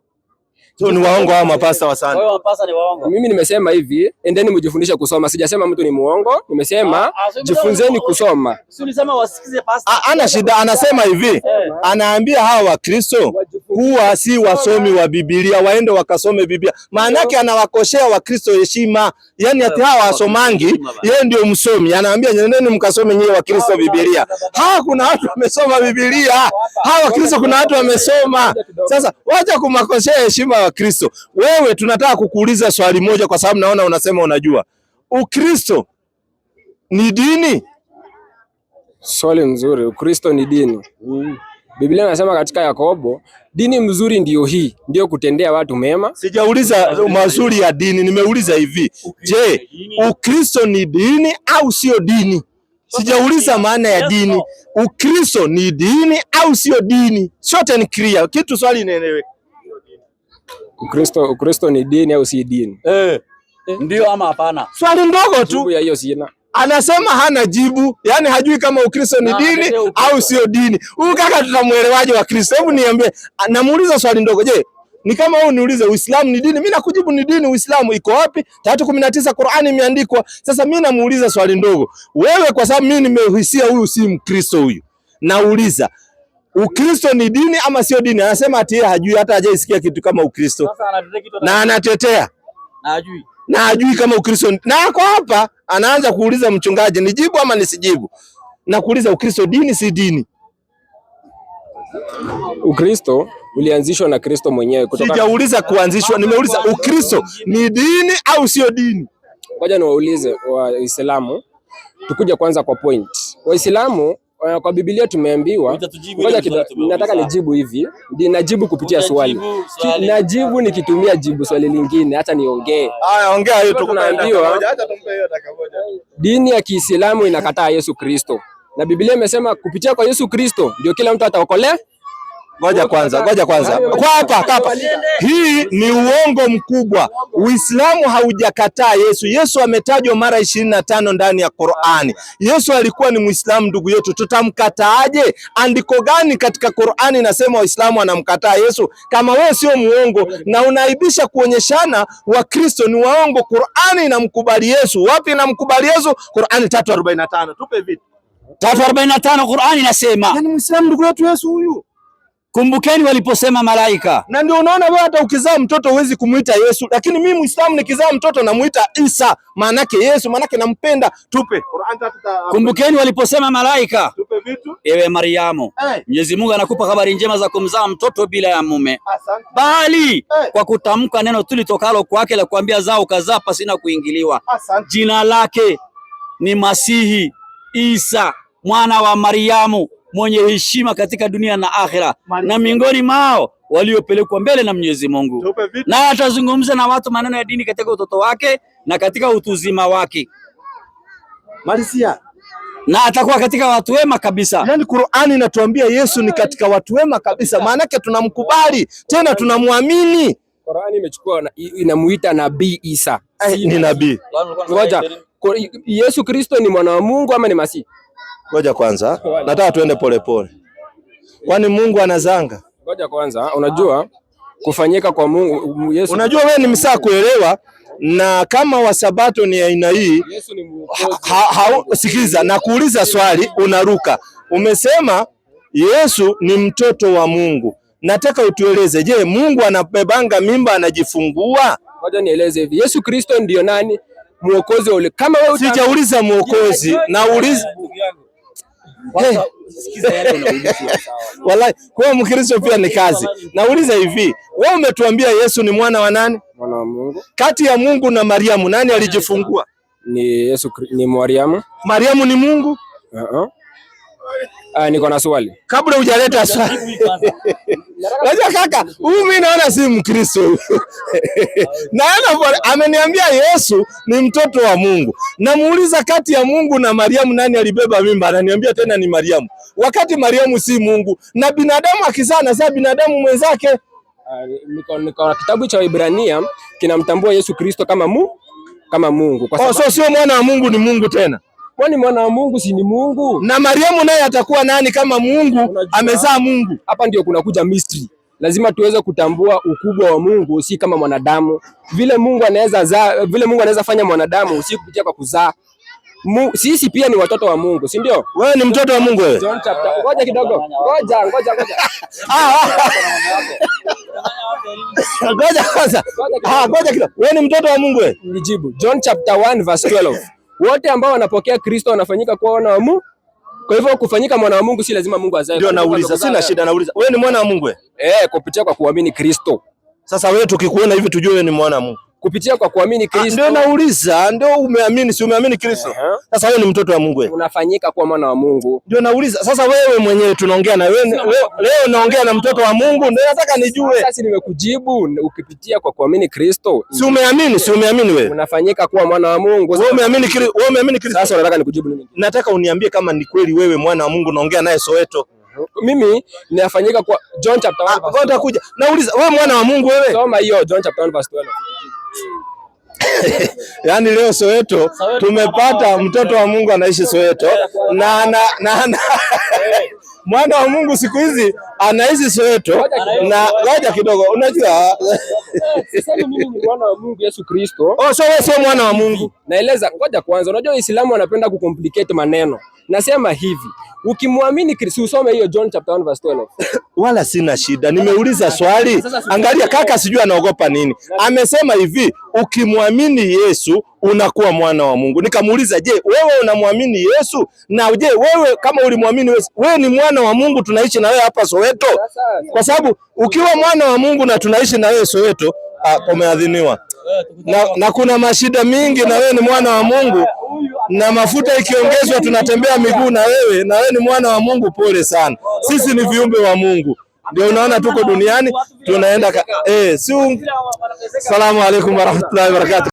So ni waongo hao mapasta wa Sunday. Wao mapasta ni waongo. Mimi nimesema hivi, endeni mjifundishe kusoma. Sijasema mtu ni muongo, nimesema jifunzeni kusoma. Si ulisema wasikize pasta. Ana shida, anasema hivi. Anaambia hawa Wakristo huwa si wasomi wa Biblia, waende wakasome Biblia. Maana yake anawakoshea Wakristo heshima. Yaani ati hawa wasomangi, yeye ndio msomi. Anaambia nendeni mkasome nyewe Wakristo Biblia. Kuna watu wamesoma Biblia. Hawa Wakristo kuna watu wamesoma. Sasa wacha kumakoshea heshima Wakristo. Wewe tunataka kukuuliza swali moja, kwa sababu naona unasema unajua. Ukristo ni dini? Swali nzuri. Ukristo ni dini. Biblia inasema katika Yakobo, dini mzuri ndio hii, ndio kutendea watu mema. Sijauliza mazuri ya dini, nimeuliza hivi. Je, Ukristo ni dini au sio dini? Sijauliza maana ya dini. Ukristo ni dini au sio dini? Short and clear. Kitu swali inaeleweka. Ukristo ni dini au si dini? Ndio ama hapana? Swali ndogo tu. Jibu ya hiyo sina. Anasema hana jibu, yani hajui kama Ukristo ni dini au sio dini. Huyu kaka tutamuelewaje wa Kristo? Hebu niambie, namuuliza swali ndogo. Je, ni kama wewe niulize Uislamu ni dini? Mimi nakujibu ni dini. Uislamu iko wapi? 3:19 Qur'ani imeandikwa. Sasa mimi namuuliza swali ndogo. Wewe kwa sababu mimi nimehisia huyu si Mkristo huyu. Nauliza, Ukristo ni dini ama sio dini? Anasema ati yeye hajui, hata hajaisikia kitu kama Ukristo. Na anatetea. Na hajui kama Ukristo. Na ako hapa anaanza kuuliza mchungaji, nijibu ama nisijibu? Na kuuliza Ukristo dini si dini? Ukristo ulianzishwa na Kristo mwenyewe kutoka. Sijauliza kuanzishwa, nimeuliza Ukristo ni dini au sio dini? Ngoja niwaulize Waislamu. Tukuja kwanza kwa point. Waislamu kwa Biblia tumeambiwa, ngoja nataka nijibu hivi, najibu kupitia swali. Najibu nikitumia jibu swali lingine, hata niongee. Haya, ongea hiyo tunaambiwa. Dini ya Kiislamu inakataa Yesu Kristo. Na Biblia imesema kupitia kwa Yesu Kristo ndio kila mtu ataokolea. Ngoja kwanza. Kwa hapa. Hii ni uongo mkubwa. Uislamu haujakataa Yesu. Yesu ametajwa mara 25 ndani ya Qur'ani. Yesu alikuwa ni Muislamu ndugu yetu. Tutamkataaje? Andiko gani katika Qur'ani inasema Waislamu wanamkataa Yesu? Kama wewe sio muongo na unaibisha kuonyeshana Wakristo ni waongo, Qur'ani inamkubali Yesu. Wapi inamkubali Yesu? Qur'ani 3:45. Tupe vitu. 3:45 Qur'ani inasema. Yaani Muislamu ndugu yetu Yesu huyu. Kumbukeni waliposema malaika. Na ndio unaona wewe hata ukizaa mtoto huwezi kumuita Yesu, lakini mimi Muislamu nikizaa mtoto namuita Isa, maanake Yesu, maanake nampenda. Tupe Kumbukeni waliposema malaika. Tupe vitu. Ewe Mariamu, Mwenyezi Mungu anakupa habari njema za kumzaa mtoto bila ya mume. Asante. Bali kwa kutamka neno tulitokalo kwake la kuambia zao kazaa pasina kuingiliwa. Asante. Jina lake ni Masihi Isa mwana wa Mariamu, mwenye heshima katika dunia na akhera, na miongoni mao waliopelekwa mbele na Mwenyezi Mungu. Na atazungumza na watu maneno ya dini katika utoto wake na katika utu uzima wake. Malisia. Na atakuwa katika watu wema kabisa. Yaani Qur'ani inatuambia Yesu ni katika watu wema kabisa. Maana yake tunamkubali, tena tunamwamini. Qur'ani imechukua inamuita Nabii Isa. Ni nabii. Ngoja. Yesu Kristo ni mwana wa Mungu ama ni Masihi? Ngoja kwanza. Nataka tuende polepole. Kwani Mungu anazanga? Ngoja kwanza, unajua kufanyika kwa Mungu Yesu. Unajua wewe ni msaa kuelewa, na kama Wasabato ni aina hii, Yesu ni sikiza na kuuliza swali unaruka. Umesema Yesu ni mtoto wa Mungu. Nataka utueleze, je, Mungu anabebanga mimba anajifungua? Ngoja nieleze hivi. Yesu Kristo ndio nani? Mwokozi ule. Kama wewe sijauliza mwokozi, nauliza sikiza yale unauliza sawa. Wallahi, kwa Mkristo pia ni kazi. Nauliza hivi, wewe umetuambia Yesu ni mwana wa nani? Mwana wa Mungu. Kati ya Mungu na Mariamu nani alijifungua? Ni ni Mariamu. Mariamu ni Mungu? Niko na swali. Kabla hujaleta swali. Unajua kaka, huyu mimi naona si Mkristo. Naona ameniambia Yesu ni mtoto wa Mungu. Namuuliza kati ya Mungu na Mariamu nani alibeba mimba? Ananiambia tena ni Mariamu. Wakati Mariamu si Mungu, na binadamu akizaa na saa binadamu mwenzake. Niko na kitabu cha Ibrania kinamtambua Yesu Kristo kama Mungu. Kwa sababu sio mwana wa Mungu, ni Mungu tena. Kwani mwana wa Mungu si ni Mungu? Na Mariamu naye atakuwa nani kama Mungu amezaa Mungu? Hapa ndio kunakuja mystery. Lazima tuweze kutambua ukubwa wa Mungu, si kama mwanadamu. Vile Mungu anaweza fanya mwanadamu, si kupitia kwa kuzaa. Sisi pia ni watoto wa Mungu, si ndio? Wewe ni mtoto wa Mungu wewe? Ngoja kidogo. Ngoja. Ngoja kwanza. Ngoja kidogo. Wewe ni mtoto wa Mungu wewe? Nijibu. John chapter 1 verse 12. Wote ambao wanapokea Kristo wanafanyika kuwa wana wa Mungu. Kwa hivyo kufanyika mwana wa Mungu si lazima Mungu azae. Ndio nauliza, sina shida, nauliza. Wewe ni mwana wa Mungu wewe? Kupitia kwa kuamini Kristo. Sasa wewe tukikuona hivi tujue wewe ni mwana wa Mungu. Kupitia kwa kuamini Kristo. Ndio nauliza, ndio umeamini, si umeamini Kristo? Sasa wewe ni mtoto wa Mungu wewe. Unafanyika kuwa mwana wa Mungu. Ndio nauliza. Sasa wewe mwenyewe tunaongea na wewe leo naongea na mtoto wa Mungu, ndio nataka nijue. Sasa nimekujibu, ukipitia kwa kuamini Kristo. Si umeamini wewe? Unafanyika kuwa mwana wa Mungu. Wewe umeamini Kristo. Sasa unataka nikujibu nini? Nataka uniambie kama ni kweli wewe mwana wa Mungu naongea naye Soweto. Mimi ninafanyika kwa John chapter 1 verse 12. Nauliza, wewe mwana wa Mungu wewe? Soma hiyo John chapter 1 verse 12. Yaani leo Soweto tumepata mtoto wa Mungu anaishi Soweto na mwana wa Mungu siku hizi anaishi Soweto. Na ngoja kidogo, unajua sasa mimi ni mwana wa Mungu Yesu Kristo. So wewe sio mwana wa Mungu. Naeleza, ngoja kwanza. Unajua Uislamu wanapenda kucomplicate maneno. Nasema hivi, ukimwamini Kristo, usome hiyo John chapter 1 verse 12. Wala sina shida, nimeuliza swali. Angalia kaka, sijui anaogopa nini. Amesema hivi, ukimwamini Yesu unakuwa mwana wa Mungu. Nikamuuliza, je, wewe unamwamini Yesu? Na je, wewe kama ulimwamini Yesu, wewe ni mwana wa Mungu tunaishi na wewe hapa Soweto? Kwa sababu ukiwa mwana wa Mungu na tunaishi na wewe Soweto, umeadhiniwa. Na kuna mashida mingi, na wewe ni mwana wa Mungu, na mafuta ikiongezwa tunatembea miguu na wewe ni mwana wa Mungu. Pole sana, sisi ni viumbe wa Mungu, ndio unaona tuko duniani tunaenda. Salamu alaykum warahmatullahi wabarakatuh.